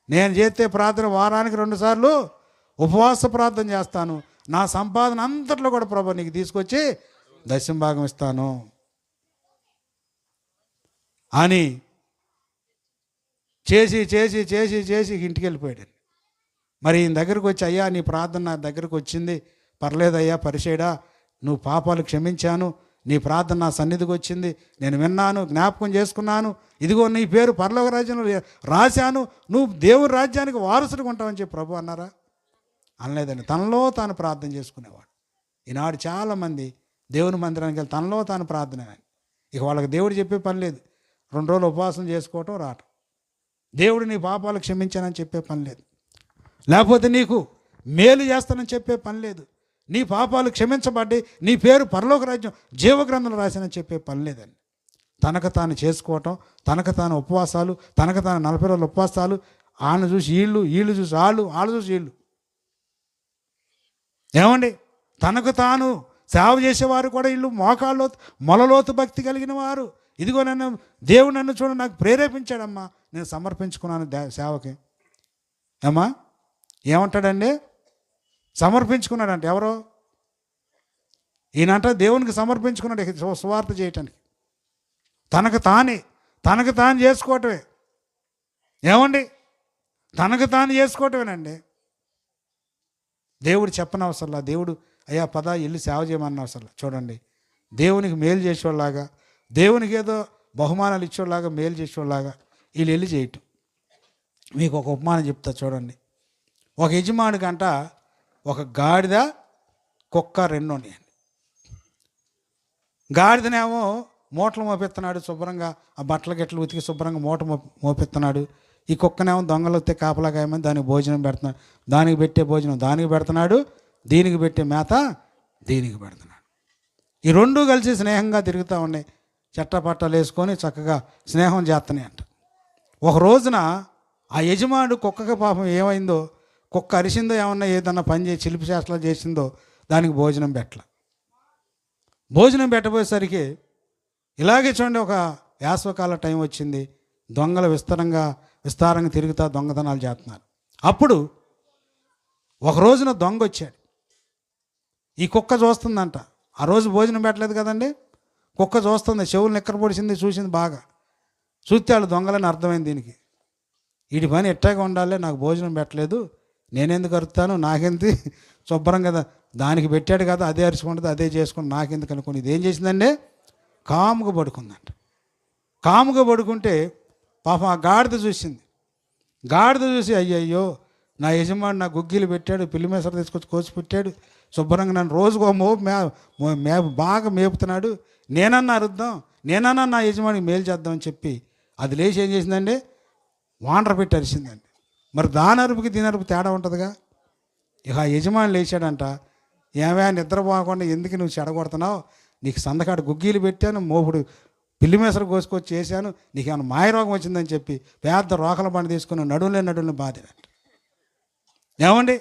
నేను చేస్తే ప్రార్థన వారానికి 2 సార్లు ఉపవాస ప్రార్థన చేస్తాను. నా సంపాదన అంతట్లో కూడా ప్రభు నీకు తీసుకొచ్చి దశమ భాగం ఇస్తాను అని చేసి చేసి చేసి చేసి ఇంటికి వెళ్ళిపోయాడు. మరి ఈయన దగ్గరకు వచ్చి, అయ్యా నీ ప్రార్థన నా దగ్గరకు వచ్చింది, పర్లేదయ్యా పరిచయడా, నువ్వు పాపాలు క్షమించాను, నీ ప్రార్థన నా సన్నిధికి వచ్చింది, నేను విన్నాను, జ్ఞాపకం చేసుకున్నాను, ఇదిగో నీ పేరు పరలోక రాజ్యంలో రాశాను, నువ్వు దేవుని రాజ్యానికి వారసుడిగా ఉంటావని చెప్పి ప్రభు అన్నారా? అనలేదండి. తనలో తాను ప్రార్థన చేసుకునేవాడు. ఈనాడు చాలామంది దేవుని మందిరానికి వెళ్ళి తనలో తాను ప్రార్థన, ఇక వాళ్ళకి దేవుడు చెప్పే పని లేదు. 2 రోజులు ఉపవాసం చేసుకోవటం, రావటం. దేవుడు నీ పాపాలు క్షమించానని చెప్పే పని లేదు, లేకపోతే నీకు మేలు చేస్తానని చెప్పే పని లేదు, నీ పాపాలు క్షమించబడ్డాయి, నీ పేరు పరలోక రాజ్యం జీవగ్రంథంలో రాశానని చెప్పే పని లేదండి. తనకు తాను చేసుకోవటం, తనకు తాను ఉపవాసాలు, తనకు తాను 40 రోజుల ఉపవాసాలు, ఆయన చూసి వీళ్ళు చూసి వాళ్ళు చూసి వీళ్ళు. ఏమండి, తనకు తాను సేవ చేసేవారు కూడా వీళ్ళు మొలలోతు భక్తి కలిగిన వారు. ఇదిగో దేవుడు నన్ను చూడ నాకు ప్రేరేపించాడమ్మా, నేను సమర్పించుకున్నాను సేవకి. ఏమ్మా ఏమంటాడండి? సమర్పించుకున్నాడంటే ఎవరో ఈయనంట దేవునికి సమర్పించుకున్నాడు సువార్త చేయటానికి. తనకు తాను చేసుకోవటమే. ఏమండి, తనకు తాను చేసుకోవటమేనండి. దేవుడు చెప్పనవసరంలా, దేవుడు అయ్యా పద ఇల్లు సేవ చేయమన్న అవసరంలా. చూడండి, దేవునికి మేలు చేసేవాళ్ళలాగా, దేవునికి ఏదో బహుమానాలు ఇచ్చేవాళ్ళలాగా, మేలు చేసేవాళ్ళలాగా వీళ్ళు వెళ్ళి చేయటం. మీకు ఒక ఉపమానం చెప్తా చూడండి. ఒక యజమానికంట ఒక గాడిద, కుక్క 2 ఉన్నాయండి. గాడిదనేమో మూటలు మోపిస్తున్నాడు శుభ్రంగా, ఆ బట్టలు గిట్టలు ఉతికి శుభ్రంగా మూట మోపిస్తున్నాడు. ఈ కుక్కనేమో దొంగలు వస్తే కాపలాగాయమని దానికి భోజనం పెడుతున్నాడు, దానికి పెట్టే భోజనం దానికి పెడుతున్నాడు, దీనికి పెట్టే మేత దీనికి పెడుతున్నాడు. ఈ 2 కలిసి స్నేహంగా తిరుగుతూ ఉన్నాయి, చట్టపట్టాలు వేసుకొని చక్కగా స్నేహం చేస్తున్నాయి అంట. ఒక రోజున ఆ యజమానుడు కుక్కకి పాపం ఏమైందో, కుక్క అరిసిందో ఏమన్నా ఏదన్నా పని చేసి చిలిపి చేష్టలు చేసిందో దానికి భోజనం పెట్టబోయేసరికి ఇలాగే చూడండి, ఒక వేసవకాల టైం వచ్చింది, దొంగలు విస్తారంగా తిరుగుతా దొంగతనాలు చేస్తున్నారు. అప్పుడు ఒక రోజున దొంగ వచ్చాడు. ఈ కుక్క చూస్తుందంట, ఆ రోజు భోజనం పెట్టలేదు కదండి, కుక్క చూస్తుంది, చెవులు నిక్కర పొడిచింది, చూసింది బాగా. చూస్తే వాళ్ళు దొంగలని అర్థమైంది దీనికి. వీడి పని ఎట్టాగా ఉండాలి, నాకు భోజనం పెట్టలేదు, నేనెందుకు అరుతాను, నాకెందుకు, శుభ్రం కదా దానికి పెట్టాడు కదా, అదే అరుచుకుంటుంది, అదే చేసుకుని నాకెందుకు అనుకుని ఇదేం చేసిందండి, కాముగా పడుకుందంట. కాముగా పడుకుంటే పాపం ఆ గాడిద చూసింది. గాడిద చూసి అయ్యయ్యో నా యజమాని నా గుగ్గిలు పెట్టాడు, పిల్లి మేసర తీసుకొచ్చి కోసి పెట్టాడు, శుభ్రంగా నన్ను రోజుకో బాగా మేపుతున్నాడు, నేనన్నా అరుద్దాం, నేనన్నా నా యజమానికి మేలు చేద్దామని చెప్పి అది లేచి ఏం చేసిందండి, వాండ్ర పెట్టి అరిసిందండి. మరి దాని అరుపుకి దీని అరుపు తేడా ఉంటుందిగా. ఇక ఆ యజమాని లేచాడంట, ఏమైనా నిద్రపోకుండా ఎందుకు నువ్వు చెడగొడుతున్నావు, నీకు సందకాడు గుగ్గీలు పెట్టాను, మోపుడు పిల్లి మేసలు కోసుకొచ్చి చేశాను, నీకేమైనా మాయరోగం వచ్చిందని చెప్పి పెద్ద రోకల బండి తీసుకుని నడువుని బాధినట్టు. ఏమండి,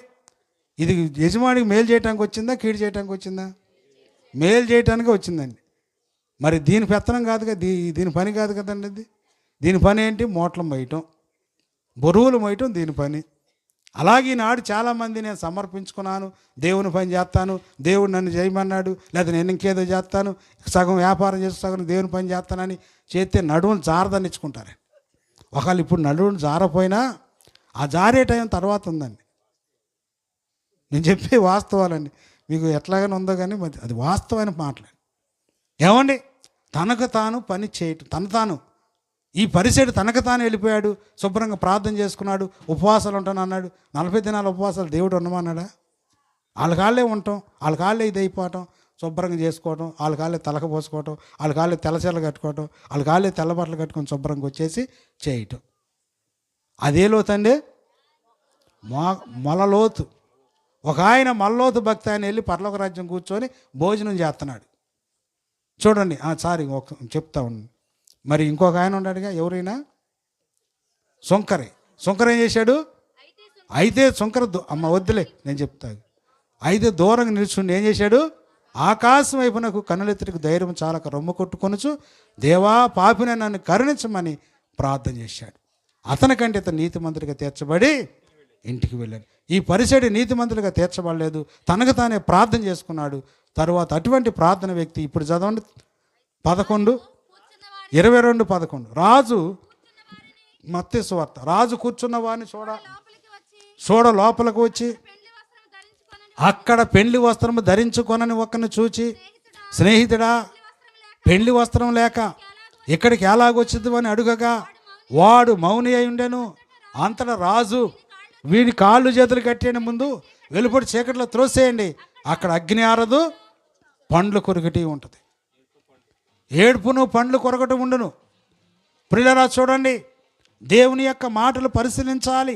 ఇది యజమానికి మేలు చేయడానికి వచ్చిందా, కీడు చేయడానికి వచ్చిందా? మేలు చేయటానికి వచ్చిందండి. మరి దీని పెత్తనం కాదుగా, దీని పని కాదు కదండి. దీని పని ఏంటి? మూటలు మోయటం, బరువులు మోయటం దీని పని. అలాగే ఈనాడు చాలామంది నేను సమర్పించుకున్నాను, దేవుని పని చేస్తాను, దేవుడు నన్ను చేయమన్నాడు, లేదా నేను ఇంకేదో చేస్తాను, సగం వ్యాపారం చేసి సగం దేవుని పని చేస్తానని చేస్తే నడువును జారదనిచ్చుకుంటారు. ఒకవేళ ఇప్పుడు నడువును జారపోయినా ఆ జారే టైం తర్వాత ఉందండి. నేను చెప్పే వాస్తవాలండి, మీకు ఎట్లాగైనా ఉందో కానీ అది వాస్తవమైన మాటలు. ఏమండి, తనకు తాను పని చేయటం, తాను ఈ పరిసెడు తనకు తాను వెళ్ళిపోయాడు, శుభ్రంగా ప్రార్థన చేసుకున్నాడు, ఉపవాసాలు ఉంటాను అన్నాడు. 40 దినాల ఉపవాసాలు దేవుడు ఉండమన్నాడా? వాళ్ళ కాళ్ళే ఉంటాం, వాళ్ళ కాళ్ళే ఇది అయిపోవటం, శుభ్రంగా చేసుకోవటం, వాళ్ళ కాళ్ళే తలక పోసుకోవటం, వాళ్ళ కాళ్ళే తెల్లచీరలు కట్టుకోవటం, వాళ్ళ కాళ్ళే తెల్ల బట్టలు కట్టుకొని శుభ్రంగా వచ్చేసి చేయటం. అదే లోతండి, మొలలోతు. ఒక ఆయన మల్లోతు భక్తి ఆయన వెళ్ళి పరలోక రాజ్యం కూర్చొని భోజనం చేస్తున్నాడు. చూడండి, చెప్తా ఉన్నాను. మరి ఇంకొక ఆయన ఉన్నాడుగా, ఎవరైనా శంకర ఏం చేశాడు? అయితే శంకర అమ్మ వద్దులే నేను చెప్తాను. అయితే దూరంగా నిల్చుండి ఏం చేశాడు? ఆకాశం వైపునకు కన్నులెత్తుటకు ధైర్యం చాలక రొమ్ము కొట్టుకొనుచు, దేవా పాపిని నన్ను కరుణించమని ప్రార్థన చేశాడు. అతనికంటే ఇతను నీతిమంతుడిగా తీర్చబడి ఇంటికి వెళ్ళాడు. ఈ పరిసెడి నీతిమంతుడిగా తీర్చబడలేదు, తనకు తానే ప్రార్థన చేసుకున్నాడు. తరువాత అటువంటి ప్రార్థన వ్యక్తి ఇప్పుడు చదవండి 11:22-11. రాజు, మత్తయి సువార్త, రాజు కూర్చున్న వారిని చూడ లోపలికి వచ్చి అక్కడ పెండ్లి వస్త్రము ధరించుకొనని ఒకరిని చూచి, స్నేహితుడా, పెండ్లి వస్త్రం లేక ఇక్కడికి ఎలాగొచ్చింది అని అడుగగా వాడు మౌని అయి ఉండెను. అంతటా రాజు, వీడి కాళ్ళు చేతులు కట్టేయండి, ముందు వెలుపడి చీకట్లో త్రోసేయండి, అక్కడ అగ్ని ఆరదు, పండ్లు కొరకటి ఉంటుంది. ఏడుపును పండ్లు కొరకటి ఉండును. ప్రియులారా చూడండి, దేవుని యొక్క మాటలు పరిశీలించాలి.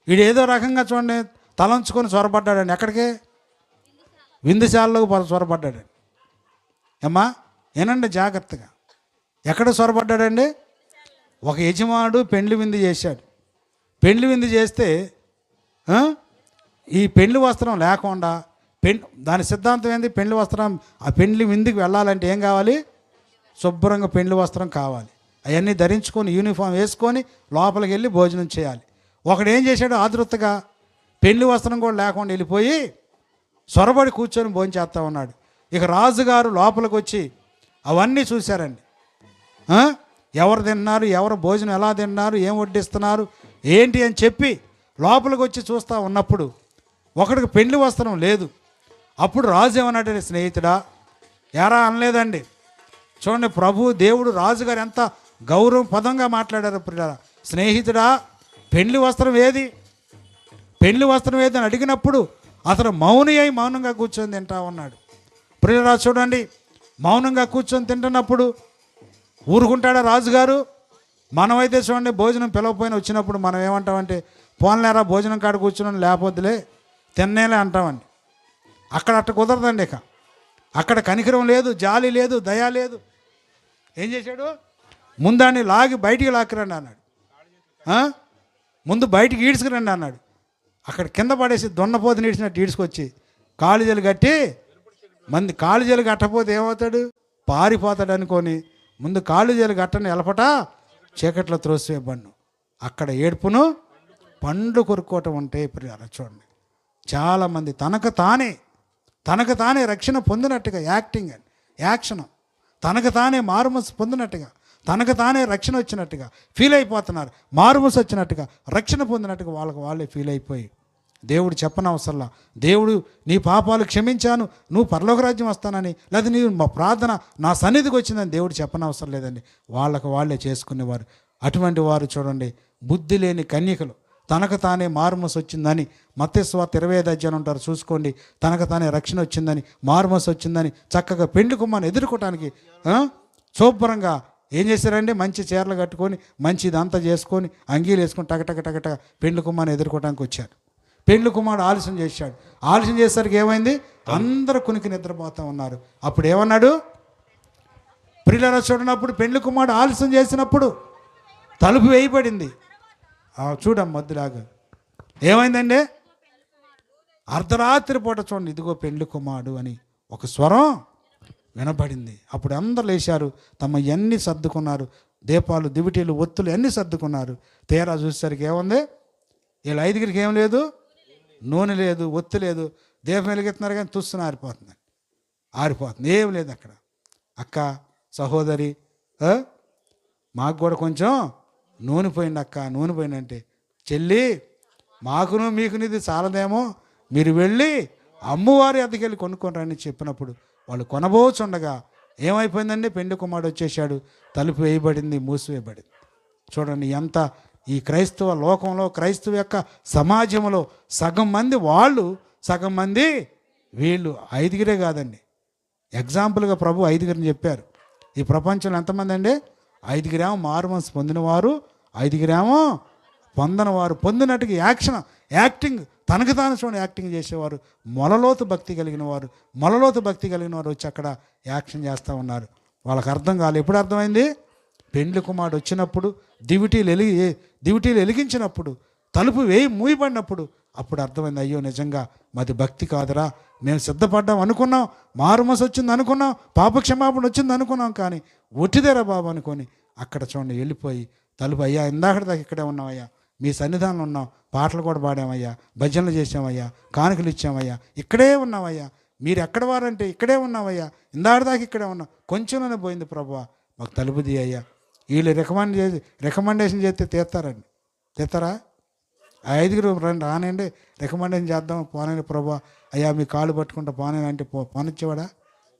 వీడు ఏదో రకంగా చూడండి తలంచుకొని చొరబడ్డాడండి. ఎక్కడికి? విందుశాలలోకి చొరబడ్డాడండి. అమ్మా ఏనండి జాగ్రత్తగా. ఎక్కడ చొరబడ్డాడండి? ఒక యజమానుడు పెండ్లి విందు చేశాడు. పెండ్లి విందు చేస్తే ఈ పెండ్లి వస్త్రం లేకుండా దాని సిద్ధాంతం ఏంది? పెండ్లి వస్త్రం, ఆ పెండ్లి విందుకు వెళ్ళాలంటే ఏం కావాలి? శుభ్రంగా పెండ్లి వస్త్రం కావాలి. అవన్నీ ధరించుకొని యూనిఫామ్ వేసుకొని లోపలికి వెళ్ళి భోజనం చేయాలి. ఒకడు ఏం చేశాడు? ఆతృతగా పెండ్లి వస్త్రం కూడా లేకుండా వెళ్ళిపోయి సొరబడి కూర్చొని భోజనం చేస్తూ ఉన్నాడు. ఇక రాజుగారు లోపలికి వచ్చి అవన్నీ చూశారండి. ఎవరు తిన్నారు, ఎవరు భోజనం ఎలా తిన్నారు, ఏం వడ్డిస్తున్నారు ఏంటి అని చెప్పి లోపలికి వచ్చి చూస్తూ ఉన్నప్పుడు ఒకడికి పెండ్లి వస్త్రం లేదు. అప్పుడు రాజు ఏమన్నాడు? స్నేహితుడా, ఎరా అనలేదండి. చూడండి, ప్రభు దేవుడు రాజుగారు ఎంత గౌరవ పదంగా మాట్లాడారు. స్నేహితుడా, పెండ్లి వస్త్రం ఏది, పెండ్లి వస్త్రం ఏది అని అడిగినప్పుడు అతను మౌని అయి మౌనంగా కూర్చొని తింటా ఉన్నాడు. ప్రియులారా చూడండి, మౌనంగా కూర్చొని తింటున్నప్పుడు ఊరుకుంటాడా రాజుగారు? మనమైతే చూడండి, భోజనం పిలవపోయిన వచ్చినప్పుడు మనం ఏమంటామంటే, పోన్లేరా భోజనం కాడ కూర్చుని లేకపోద్దులే తిన్నేలే అంటామండి. అక్కడ అట్ట కుదరదండి. ఇక అక్కడ కనికరం లేదు, జాలి లేదు, దయ లేదు. ఏం చేశాడు? ముందాన్ని లాగి బయటికి లాక్కురండి అన్నాడు. ముందు బయటికి ఈడ్చుకురండి అన్నాడు. అక్కడ కింద పడేసి దొన్నపోతుని ఈడ్చినట్టు ఈడ్చుకొచ్చి కాలుజలు కట్టి, మంది కాలుజలు కట్టకపోతే ఏమవుతాడు? పారిపోతాడు అనుకొని ముందు కాలుజలు కట్టని ఎలపట చీకట్లో త్రోసివేయబడ్ను. అక్కడ ఏడుపును పండ్లు కొరుక్కోవటం అంటే ఇప్పుడు అలా చూడండి. చాలామంది తనకు తానే రక్షణ పొందినట్టుగా యాక్షన్ తనకు తానే మారుమనసు పొందినట్టుగా, తనకు తానే రక్షణ వచ్చినట్టుగా ఫీల్ అయిపోతున్నారు. మారుమనసు వచ్చినట్టుగా, రక్షణ పొందినట్టుగా వాళ్ళే ఫీల్ అయిపోయి, దేవుడు చెప్పనవసరంలా, దేవుడు నీ పాపాలు క్షమించాను, నువ్వు పరలోక రాజ్యం వస్తానని, లేదా నీవు మా ప్రార్థన నా సన్నిధికి వచ్చిందని దేవుడు చెప్పనవసరం లేదండి. వాళ్ళే చేసుకునేవారు. అటువంటి వారు చూడండి, బుద్ధి లేని కన్యకలు. తనకు తానే మారుమనసు వచ్చిందని మత్తయి సువార్త 25 ఉంటారు, చూసుకోండి. తనకు తానే రక్షణ వచ్చిందని, మారుమనసు వచ్చిందని చక్కగా పెండ్లి కుమారుని ఎదుర్కోవటానికి శుభ్రంగా ఏం చేశారండి? మంచి చీరలు కట్టుకొని, మంచి ఇదంతా చేసుకొని, అంగీలు వేసుకొని టగటగ పెండ్లి కుమారుని ఎదుర్కోవడానికి వచ్చారు. పెండ్లి కుమారుడు ఆలస్యం చేశాడు. ఆలస్యం చేసేసరికి ఏమైంది? అందరూ కునికి నిద్రపోతూ ఉన్నారు. అప్పుడు ఏమన్నాడు? ప్రియులారా చూడనప్పుడు పెండ్లి కుమారుడు ఆలస్యం చేసినప్పుడు తలుపు వేయబడింది. చూడమ్మ వద్దులాగా ఏమైందండి? అర్ధరాత్రి పూట చూడండి, ఇదిగో పెండ్లి కుమారుడు అని ఒక స్వరం వినపడింది. అప్పుడు అందరు లేచారు, తమ ఎన్ని సర్దుకున్నారు, దీపాలు దివిటీలు ఒత్తులు అన్నీ సర్దుకున్నారు. తీరా చూసేసరికి ఏముంది? వీళ్ళ ఐదుగురికి ఏం లేదు, నూనె లేదు, ఒత్తి లేదు. దీపం వెలిగిస్తున్నారు కానీ తుస్సున ఆరిపోతుంది, ఏం లేదు అక్కడ. అక్క, సహోదరి, మాకు కూడా కొంచెం నూనె పోయింది అక్క, నూనె పోయిందంటే, చెల్లి మాకును మీకును ఇది చాలదేమో, మీరు వెళ్ళి అమ్మవారి అద్దెకి వెళ్ళి కొనుక్కొని రండి చెప్పినప్పుడు వాళ్ళు కొనబోచుండగా ఏమైపోయిందండి? పెండ్లి కుమారుడు వచ్చేసాడు, తలుపు వేయబడింది, మూసివేయబడింది. చూడండి ఎంత ఈ క్రైస్తవ లోకంలో, క్రైస్తవ యొక్క సమాజంలో సగం మంది వాళ్ళు, సగం మంది వీళ్ళు. ఐదుగురే కాదండి, ఎగ్జాంపుల్గా ప్రభు ఐదుగురిని చెప్పారు. ఈ ప్రపంచంలో ఎంతమంది అండి? ఐదుగురేమో మారుమనసు పొందినవారు, ఐదుగురేమో పొందనవారు. పొందినట్టుగా యాక్టింగ్ తనకు తాను చూడండి యాక్టింగ్ చేసేవారు, మొలలోతు భక్తి కలిగిన వారు, వచ్చి అక్కడ యాక్షన్ చేస్తూ ఉన్నారు. వాళ్ళకి అర్థం కాలేదు. ఎప్పుడు అర్థమైంది? పెండ్లి కుమారుడు వచ్చినప్పుడు, దివిటీలు వెలిగించినప్పుడు, తలుపు మూయబడినప్పుడు అప్పుడు అర్థమైంది, అయ్యో నిజంగా మాది భక్తి కాదురా, మేము సిద్ధపడ్డాం అనుకున్నాం, మారుమనసు వచ్చింది అనుకున్నాం, పాపక్షమాపణ వచ్చింది అనుకున్నాం, కానీ ఒట్టిదేరా బాబు అనుకొని అక్కడ చూడండి వెళ్ళిపోయి తలుపు, అయ్యా ఇందాక దాకా ఇక్కడే ఉన్నామయ్యా, మీ సన్నిధానంలో ఉన్నాం, పాటలు కూడా పాడామయ్యా, భజనలు చేసామయ్యా, కానుకలు ఇచ్చామయ్యా, ఇక్కడే ఉన్నామయ్యా, మీరు ఎక్కడ వారంటే ఇక్కడే ఉన్నామయ్యా, ఇందాక దాకా ఇక్కడే ఉన్నాం, కొంచెంలోనే పోయింది ప్రభువా, మాకు తలుపు తీయ్యా. వీళ్ళు రికమెండేషన్ చేస్తే తీస్తారా? ఆ ఐదుగురు రండి రానండి, రికమెండేషన్ చేద్దాం, పోనండి ప్రభా, అయ్యా మీ కాళ్ళు పట్టుకుంటా పోనండి అంటే పోనిచ్చేవాడా?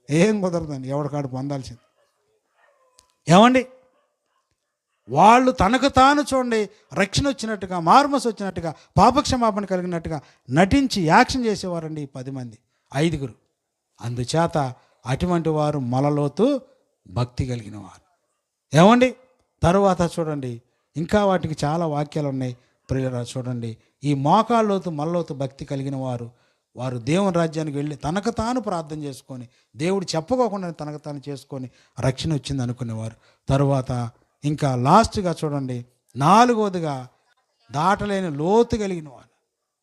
ఏం కుదరదండి, ఎవడి కాడు పొందాల్సింది. ఏమండి? వాళ్ళు తనకు తాను చూడండి రక్షణ వచ్చినట్టుగా, మారుమనసు వచ్చినట్టుగా, పాపక్షమాపణ కలిగినట్టుగా నటించి యాక్షన్ చేసేవారండి ఈ 10 మంది, ఐదుగురు. అందుచేత అటువంటి వారు మొలలోతు భక్తి కలిగిన వారు. ఏమండి? తరువాత చూడండి ఇంకా వాటికి చాలా వాక్యాలు ఉన్నాయి. ప్రియులారా చూడండి, ఈ మోకాళ్ళలోతు మొలలోతు భక్తి కలిగిన వారు దేవుని రాజ్యానికి వెళ్ళి తనకు తాను ప్రార్థన చేసుకొని, దేవుడు చెప్పకోకుండా తనకు తాను చేసుకొని రక్షణ వచ్చింది అనుకునేవారు. తరువాత ఇంకా లాస్ట్గా చూడండి 4వదిగా దాటలేని లోతు కలిగిన వారు.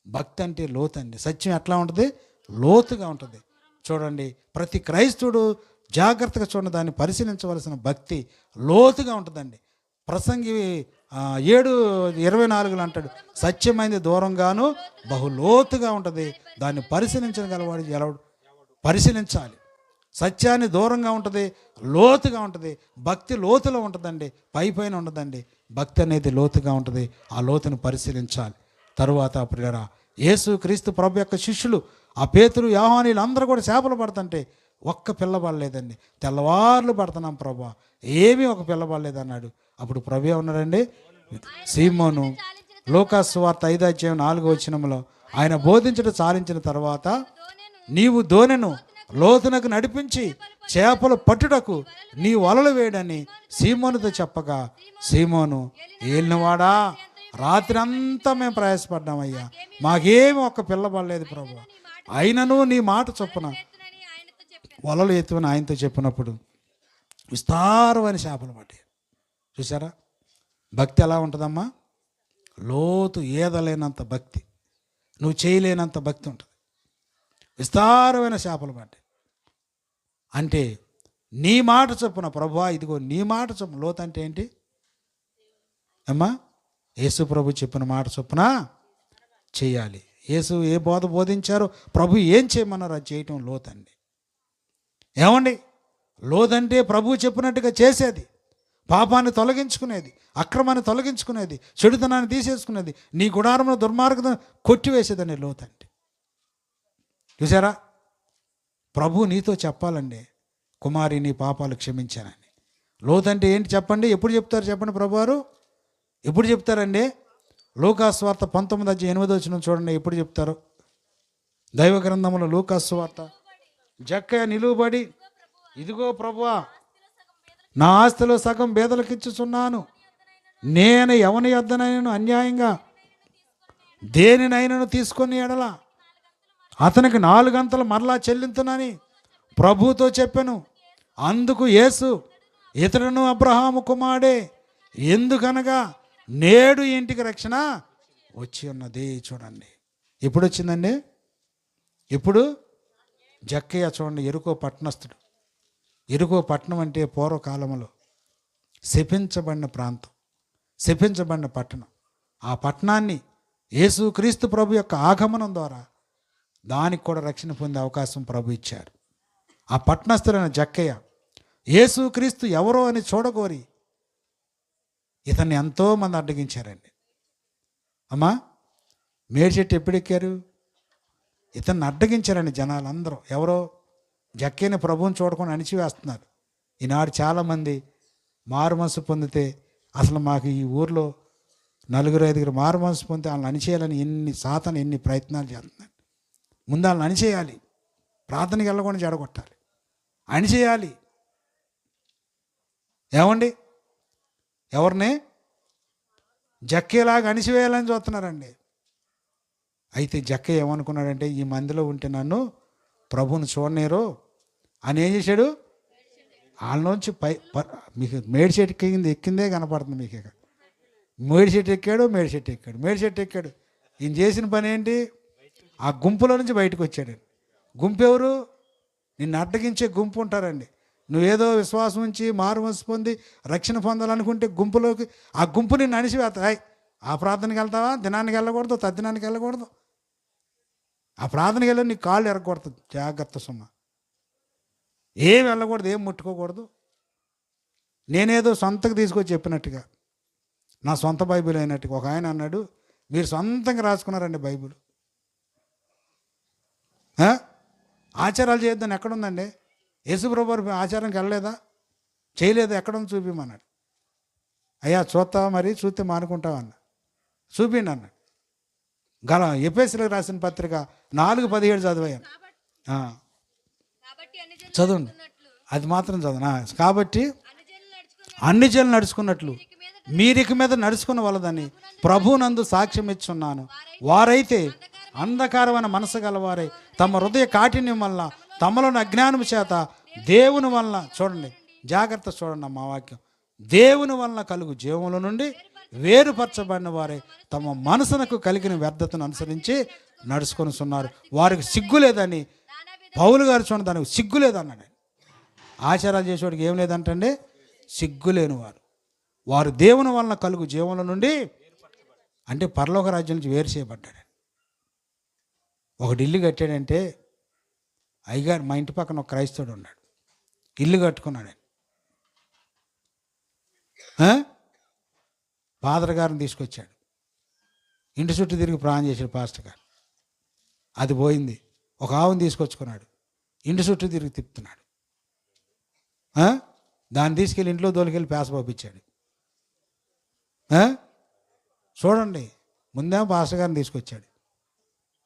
భక్తి అంటే లోతు అండి. సత్యం ఎట్లా ఉంటుంది? లోతుగా ఉంటుంది. చూడండి ప్రతి క్రైస్తవుడు జాగ్రత్తగా చూడండి, దాన్ని పరిశీలించవలసిన భక్తి లోతుగా ఉంటుందండి. ప్రసంగి 7:24 అంటాడు, సత్యమైంది దూరంగాను బహు లోతుగా ఉంటుంది, దాన్ని పరిశీలించగలవాడు ఎవడు? పరిశీలించాలి. సత్యాన్ని దూరంగా ఉంటుంది, లోతుగా ఉంటుంది. భక్తి లోతులో ఉంటుందండి, పైన ఉండదండి. భక్తి అనేది లోతుగా ఉంటుంది, ఆ లోతును పరిశీలించాలి. తరువాత ప్రియులారా యేసు క్రీస్తు ప్రభు యొక్క శిష్యులు ఆ పేతురు, యోహానీలు అందరూ కూడా చేపలు పడుతుంటే ఒక్క పిల్ల పడలేదండి. తెల్లవార్లు పడుతున్నాం ప్రభా, ఏమీ ఒక పిల్ల పడలేదన్నాడు. అప్పుడు ప్రభు ఏమన్నాడండి? సీమోను, లూకాసు సువార్త 5:4 ఆయన బోధించడం చాలించిన తర్వాత, నీవు దోణెను లోతునకు నడిపించి చేపలు పట్టుటకు నీ వలలు వేయడని సీమోనుతో చెప్పగా, సీమోను, ఏలినవాడా, రాత్రి అంతా మేము ప్రయాసపడ్డామయ్యా, మాకేమీ ఒక్క పిల్ల పడలేదు ప్రభు, అయినను నీ మాట చొప్పున వలలు ఎత్తువని ఆయనతో చెప్పినప్పుడు విస్తారమైన చేపలు పట్టాయి. చూసారా భక్తి ఎలా ఉంటుందమ్మా? లోతు ఏదలేనంత భక్తి, నువ్వు చేయలేనంత భక్తి ఉంటుంది. విస్తారమైన చేపలు పట్టాయి అంటే నీ మాట చొప్పున ప్రభువా, ఇదిగో నీ మాట చొప్పున. లోతు అంటే ఏంటి అమ్మా? యేసు ప్రభు చెప్పిన మాట చొప్పున చేయాలి. యేసు ఏ బోధ బోధించారో, ప్రభు ఏం చేయమన్నారో అది చేయటం లోతండి. ఏమండి? లోతంటే ప్రభు చెప్పినట్టుగా చేసేది, పాపాన్ని తొలగించుకునేది, అక్రమాన్ని తొలగించుకునేది, చెడుతనాన్ని తీసేసుకునేది, నీ గుడారంలో దుర్మార్గం కొట్టివేసేదని లోతంటే. చూసారా? ప్రభు నీతో చెప్పాలండి, కుమారి నీ పాపాలు క్షమించానని. లోతంటే ఏంటి చెప్పండి? ఎప్పుడు చెప్తారు చెప్పండి ప్రభు వారు? ఎప్పుడు చెప్తారండి? లూకాసు సువార్త 19:8 చూడండి ఎప్పుడు చెప్తారు. దైవ గ్రంథంలో లూకాసు సువార్త, జక్కయ్య నిలువబడి, ఇదిగో ప్రభువా, నా ఆస్తిలో సగం బేదలకు ఇచ్చుచున్నాను, నేను ఎవని యొద్దనైనను అన్యాయంగా దేనినైనను తీసుకొని ఎడల అతనికి 4 గంతలు మరలా చెల్లించునని ప్రభువుతో చెప్పాను. అందుకు యేసు, ఇతడును అబ్రహాము కుమారుడే, ఎందుకనగా నేడు ఇంటికి రక్షణ వచ్చి ఉన్నది. చూడండి ఎప్పుడు వచ్చిందండి? ఇప్పుడు జక్కయ్య చూడండి, ఎరుకో పట్టణస్థుడు. ఎరుకో పట్టణం అంటే పూర్వకాలంలో శపించబడిన ప్రాంతం, శపించబడిన పట్టణం. ఆ పట్టణాన్ని యేసుక్రీస్తు ప్రభు యొక్క ఆగమనం ద్వారా దానికి కూడా రక్షణ పొందే అవకాశం ప్రభు ఇచ్చారు. ఆ పట్టణస్థులైన జక్కయ్య యేసుక్రీస్తు ఎవరో అని చూడగోరి ఇతన్ని ఎంతోమంది అడ్డగించారండి. అమ్మా, మేడి చెట్టు ఎప్పుడు ఎక్కారు? ఇతన్ని అడ్డగించారండి జనాలు అందరూ. ఎవరో జక్కయ్యని ప్రభువుని చూడకుండా అణిచివేస్తున్నారు. ఈనాడు చాలామంది మారు మనసు పొందితే, అసలు మాకు ఈ ఊర్లో 4-5 మారు మనసు పొందితే వాళ్ళని అణిచేయాలని ఎన్ని ప్రయత్నాలు చేస్తున్నారు. ముందు వాళ్ళని అణిచేయాలి, ప్రార్థనకి వెళ్ళకుండా జడగొట్టాలి, అణిచేయాలి. ఏమండి, ఎవరిని జక్కయ్యలాగా అణిచివేయాలని చూస్తున్నారండి. అయితే జక్కయ్య ఏమనుకున్నాడంటే, ఈ మందిలో ఉంటే నన్ను ప్రభువుని చూడనేరు అని ఏం చేశాడు? వాళ్ళలోంచి మీకు మేడి చెట్టు ఎక్కిందే కనపడుతుంది మీకు. ఇక మేడి చెట్టు ఎక్కాడు. ఈయన చేసిన పని ఏంటి? ఆ గుంపులో నుంచి బయటకు వచ్చాడు. గుంపు ఎవరు? నిన్ను అడ్డగించే గుంపు ఉంటారండి. నువ్వేదో విశ్వాసం ఉంచి మారు మనసు పొంది రక్షణ పొందాలనుకుంటే గుంపులోకి ఆ గుంపు నిన్ను అణిచివేస్తాయి. ఆ ప్రార్థనకి వెళ్తావా? దినానికి వెళ్ళకూడదు, తద్దినానికి వెళ్ళకూడదు. ఆ ప్రార్థనకి వెళ్ళి నీ కాళ్ళు ఎరగకూడదు. జాగ్రత్త సుమ్మ. ఏం వెళ్ళకూడదు, ఏం ముట్టుకోకూడదు. నేనేదో సొంతకు తీసుకొచ్చి చెప్పినట్టుగా, నా సొంత బైబిల్ అయినట్టుగా. ఒక ఆయన అన్నాడు, మీరు సొంతంగా రాసుకున్నారండి బైబిల్, ఆచారాలు చేయొద్దని ఎక్కడుందండి? యేసుప్రభు ఆచారానికి వెళ్ళలేదా? చేయలేదు, ఎక్కడుంది చూపిమన్నాడు. అయ్యా చూస్తావా? మరి చూస్తే మానుకుంటావా అన్న. చూపిండి అన్నాడు. ఎఫెసీయులకు రాసిన పత్రిక 4:17 చదివాను. చదవండి, అది మాత్రం చదవనా? కాబట్టి అన్ని జనులు నడుచుకున్నట్లు మీరిక మీద నడుచుకున్న వలదని ప్రభునందు సాక్ష్యం ఇచ్చున్నాను. వారైతే అంధకారమైన మనసు గలవారై తమ హృదయ కాఠిన్యం వల్ల, తమలోని అజ్ఞానం చేత దేవుని వలన, చూడండి జాగ్రత్త, చూడండి మా వాక్యం, దేవుని వలన కలుగు జీవముల నుండి వేరుపరచబడిన వారే తమ మనసునకు కలిగిన వ్యర్థతను అనుసరించి నడుచుకొని ఉన్నారు. వారికి సిగ్గు లేదని పౌలు గారు చూడండి, దానికి సిగ్గు లేదన్నాడు. ఆచారాలు చేసేవాడికి ఏం లేదంటండి? సిగ్గు లేని వారు దేవుని వలన కలుగు జీవముల నుండి, అంటే పరలోక రాజ్యం నుంచి వేరు చేయబడ్డాడు. ఒకటి ఇల్లు కట్టాడంటే, అయ్యగారు మా ఇంటి పక్కన ఒక క్రైస్తవుడు ఉన్నాడు, ఇల్లు కట్టుకున్నాడు. పాదర్ గారిని తీసుకొచ్చాడు, ఇంటి చుట్టూ తిరిగి ప్రాణం చేశాడు పాస్టర్ గారు. అది పోయింది. ఒక ఆవుని తీసుకొచ్చుకున్నాడు, ఇంటి చుట్టూ తిరిగి తిప్పుతున్నాడు. దాన్ని తీసుకెళ్ళి ఇంట్లో దోలికెళ్ళి పేస పంపించాడు. చూడండి, ముందేమో పాస్టర్ గారిని తీసుకొచ్చాడు,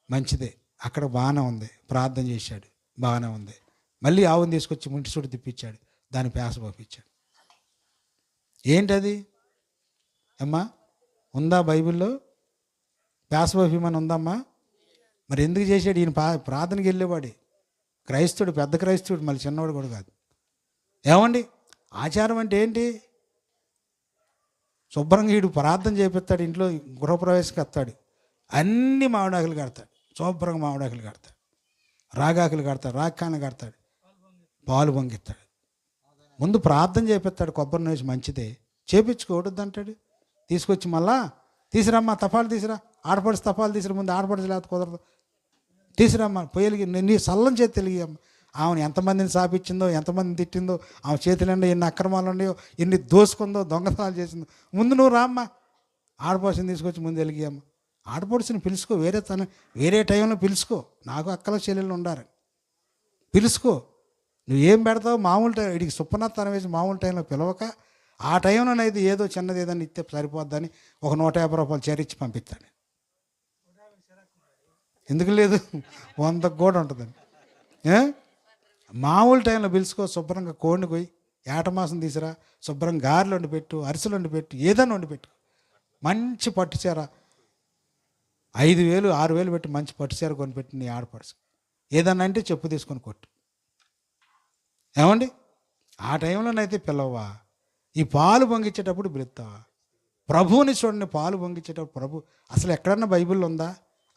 మంచిదే, అక్కడ బాగానే ఉంది, ప్రార్థన చేశాడు, బాగానే ఉంది. మళ్ళీ ఆవుని తీసుకొచ్చి ఇంటి చుట్టూ తిప్పించాడు, దాన్ని పేస పంపించాడు. ఏంటది అమ్మా? ఉందా బైబిల్లో? పేసవఫీమని ఉందమ్మా? మరి ఎందుకు చేశాడు? ఈయన ప్రార్థనకి వెళ్ళేవాడే, క్రైస్తవుడు, పెద్ద క్రైస్తవుడు, మళ్ళీ చిన్నవాడు కూడా కాదు. ఏమండి, ఆచారం అంటే ఏంటి? శుభ్రంగా వీడు ప్రార్థన చేపిస్తాడు, ఇంట్లో గృహప్రవేశంకి వస్తాడు, అన్ని మామిడాకులు కడతాడు, శుభ్రంగా మామిడాకులు కడతాడు, రాగాకులు కడతాడు, రాకాన్ని కడతాడు, పాలు పొంగిస్తాడు. ముందు ప్రార్థన చేపిస్తాడు, కొబ్బరి నూనె మంచిదే, చేపించుకోవద్దు అంటాడు. తీసుకొచ్చి మళ్ళా తీసిరమ్మా, తపాలు తీసిరా, ఆడపడిచి తపాలు తీసిరా, ముందు ఆడపడిచి లేకపోతే కుదరదు, తీసిరమ్మా, పొయ్యలిగి నీ సల్లం చేతి తెలియమ్మా. ఆమెను ఎంతమందిని సాపించిందో, ఎంతమందిని తిట్టిందో, ఆమె చేతులండి ఎన్ని అక్రమాలు ఉన్నాయో, ఎన్ని దోసుకుందో, దొంగతనాలు చేసిందో, ముందు నువ్వు రామ్మా, ఆడపడిచిని తీసుకొచ్చి ముందు వెలిగియమ్మ. ఆడపడిచిని పిలుచుకో, వేరే టైంలో పిలుచుకో, నాకు అక్కల చెల్లెళ్ళు ఉండాలి, పిలుచుకో. నువ్వేం పెడతావు? మామూలు టైం, ఇడికి సుప్పనత్తనం వేసి మామూలు టైంలో పిలవక, ఆ టైంలోనైతే ఏదో చిన్నది ఏదైనా ఇస్తే సరిపోద్దని ఒక 150 రూపాయలు చేరిచ్చి పంపిస్తాను. ఎందుకు లేదు? 100 కూడా ఉంటుందండి. మామూలు టైంలో పిలుచుకో, శుభ్రంగా కోడిని పోయి ఏట మాసం తీసిరా, శుభ్రంగా గారెలు వండి పెట్టు, అరిసెలు వండి పెట్టు, ఏదైనా వండి పెట్టు, మంచి పట్టుచీర 5,000 6,000 పెట్టి మంచి పట్టుచీర కొనిపెట్టి నీ ఆడపడుచు, ఏదన్నా అంటే చెప్పు తీసుకొని కొట్టు. ఏమండి, ఆ టైంలోనైతే పిలవవా? ఈ పాలు పొంగిచ్చేటప్పుడు పిలుస్తావా? ప్రభువుని చూడండి, పాలు పొంగిచ్చేటప్పుడు ప్రభు అసలు ఎక్కడన్నా బైబిల్లో ఉందా?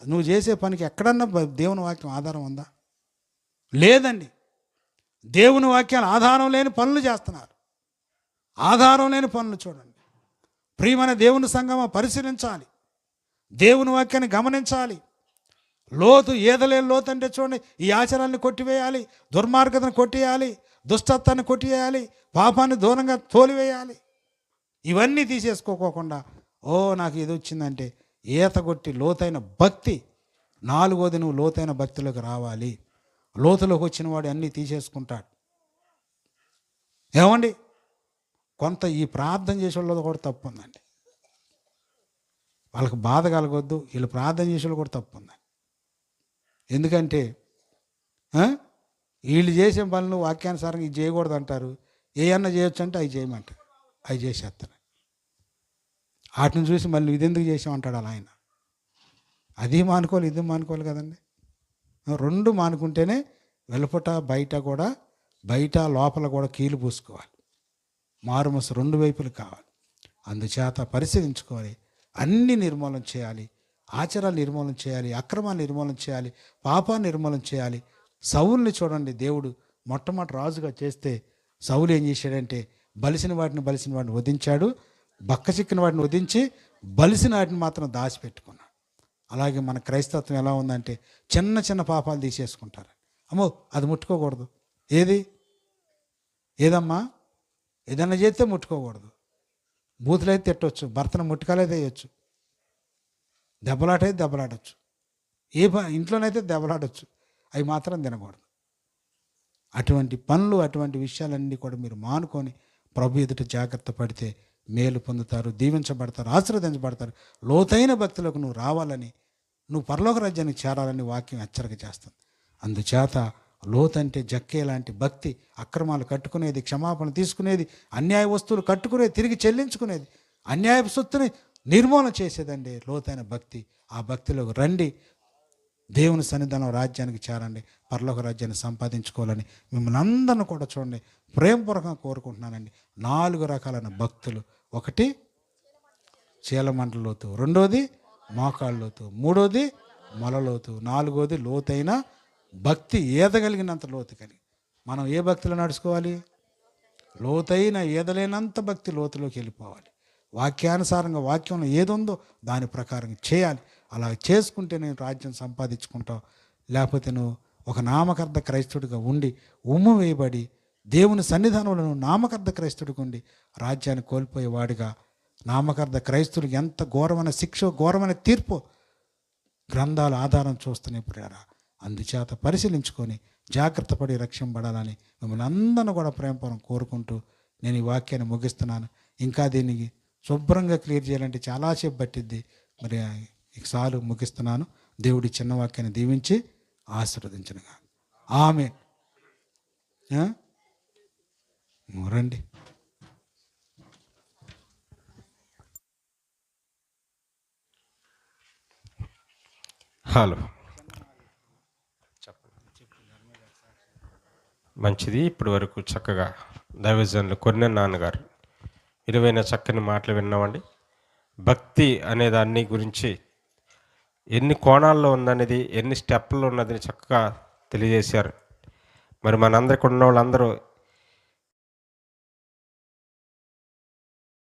నువ్వు చేసే పనికి ఎక్కడన్నా దేవుని వాక్యం ఆధారం ఉందా? లేదండి. దేవుని వాక్యాలు ఆధారం లేని పనులు చేస్తున్నారు. ఆధారం లేని పనులు చూడండి. ప్రియమైన దేవుని సంగమా, పరిశీలించాలి. దేవుని వాక్యాన్ని గమనించాలి. లోతు, ఈదలేని లోతు అంటే చూడండి, ఈ ఆచారాన్ని కొట్టివేయాలి, దుర్మార్గతను కొట్టివేయాలి, దుష్టత్వాన్ని కొట్టివేయాలి, పాపాన్ని దూరంగా తోలివేయాలి. ఇవన్నీ తీసేసుకోకుండా నాకు ఇది వచ్చిందంటే ఈత కొట్టి లోతైన భక్తి. నాలుగోది, నువ్వు లోతైన భక్తిలోకి రావాలి. లోతులోకి వచ్చిన వాడు అన్నీ తీసేసుకుంటాడు. ఏమండి, కొంత ఈ ప్రార్థన చేసే వాళ్ళు కూడా తప్పు ఉందండి. వాళ్ళకి బాధ కలగొద్దు, వీళ్ళు ప్రార్థన చేసే వాళ్ళు కూడా తప్పు ఉందండి. ఎందుకంటే వీళ్ళు చేసే పనులు వాక్యానుసారంగా ఇది చేయకూడదు అంటారు. ఏమన్నా చేయొచ్చు అంటే అవి చేయమంటారు, అవి చేసేస్తారు. వాటిని చూసి మళ్ళీ ఇది ఎందుకు చేసామంటాడు అలా ఆయన. అది మానుకోవాలి, ఇది మానుకోవాలి కదండి. రెండు మానుకుంటేనే వెలుపట బయట కూడా, బయట లోపల కూడా కీలు పూసుకోవాలి. మారుమనసు రెండు వైపులు కావాలి. అందుచేత పరిశీలించుకోవాలి, అన్ని నిర్మూలన చేయాలి. ఆచారాలు నిర్మూలన చేయాలి, అక్రమాన్ని నిర్మూలన చేయాలి, పాపాన్ని నిర్మూలన చేయాలి. సౌలుని చూడండి, దేవుడు మొట్టమొదటి రాజుగా చేస్తే సౌలు ఏం చేశాడంటే బలిసిన వాటిని వధించాడు, బక్క చిక్కిన వాటిని వధించి బలిసిన వాటిని మాత్రం దాచిపెట్టుకున్నాడు. అలాగే మన క్రైస్తత్వం ఎలా ఉందంటే చిన్న చిన్న పాపాలు తీసేసుకుంటారు. అమ్మో అది ముట్టుకోకూడదు. ఏదమ్మా ఏదన్నా చేస్తే ముట్టుకోకూడదు. బూతులైతే తిట్టవచ్చు, భర్తను ముట్టుకాలైతే వేయచ్చు, దెబ్బలాటైతే దెబ్బలాడచ్చు, ఇంట్లోనైతే దెబ్బలాడచ్చు, అవి మాత్రం తినకూడదు. అటువంటి పనులు, అటువంటి విషయాలన్నీ కూడా మీరు మానుకొని ప్రభు ఎదుట జాగ్రత్త పడితే మేలు పొందుతారు, దీవించబడతారు, ఆశీర్వదించబడతారు. లోతైన భక్తిలోకి నువ్వు రావాలని, నువ్వు పరలోక రాజ్యానికి చేరాలని వాక్యం హెచ్చరిక చేస్తుంది. అందుచేత లోతంటే జక్కే లాంటి భక్తి, అక్రమాలు కట్టుకునేది, క్షమాపణ తీసుకునేది, అన్యాయ వస్తువులు కట్టుకునేది, తిరిగి చెల్లించుకునేది, అన్యాయ సొత్తుని నిర్మూలన చేసేదండి లోతైన భక్తి. ఆ భక్తిలోకి రండి, దేవుని సన్నిధానం రాజ్యానికి చేరండి, పరలోక రాజ్యాన్ని సంపాదించుకోవాలని మిమ్మల్ని అందరిని కూడా చూడండి ప్రేమపూర్వకంగా కోరుకుంటున్నానండి. 4 రకాలైన భక్తులు. 1 చీలమంటల లోతు, 2 మోకాళ్ళ లోతు, 3 మొలలోతు, 4 లోతైన భక్తి, ఈదగలిగినంత లోతు కలిగి. మనం ఏ భక్తిలో నడుచుకోవాలి? లోతైన ఈదలేనంత భక్తి లోతులోకి వెళ్ళిపోవాలి. వాక్యానుసారంగా వాక్యంలో ఏదుందో దాని ప్రకారం చేయాలి. అలా చేసుకుంటే నేను రాజ్యం సంపాదించుకుంటావు. లేకపోతే నువ్వు ఒక నామకార్థ క్రైస్తవుడిగా ఉండి ఉమ్ము వేయబడి దేవుని సన్నిధానంలో నువ్వు నామకార్థ క్రైస్తవుడిగా ఉండి రాజ్యాన్ని కోల్పోయేవాడిగా, నామకార్థ క్రైస్తవుడికి ఎంత ఘోరమైన శిక్ష, ఘోరమైన తీర్పు గ్రంథాల ఆధారం చూస్తున్నాయి ప్రియారా. అందుచేత పరిశీలించుకొని జాగ్రత్త పడి రక్షింపబడాలని మిమ్మల్ని అందరిని కూడా ప్రేమపూర్వకం కోరుకుంటూ నేను ఈ వాక్యాన్ని ముగిస్తున్నాను. ఇంకా దీనికి శుభ్రంగా క్లియర్ చేయాలంటే చాలాసేపు పట్టిద్ది. మరి ఈసారి ముగిస్తున్నాను. దేవుడి చిన్న వాక్యాన్ని దీవించి ఆశీర్వదించునుగా. ఆమేన్. రండి. హలో, మంచిది. ఇప్పటి వరకు చక్కగా దైవజనులు కొన్నే నాన్నగారు విలువైన చక్కని మాటలు విన్నామండి. భక్తి అనే దాన్ని గురించి ఎన్ని కోణాల్లో ఉందనేది, ఎన్ని స్టెప్లో ఉన్నదని చక్కగా తెలియజేశారు. మరి మనందరికి ఉన్న వాళ్ళందరూ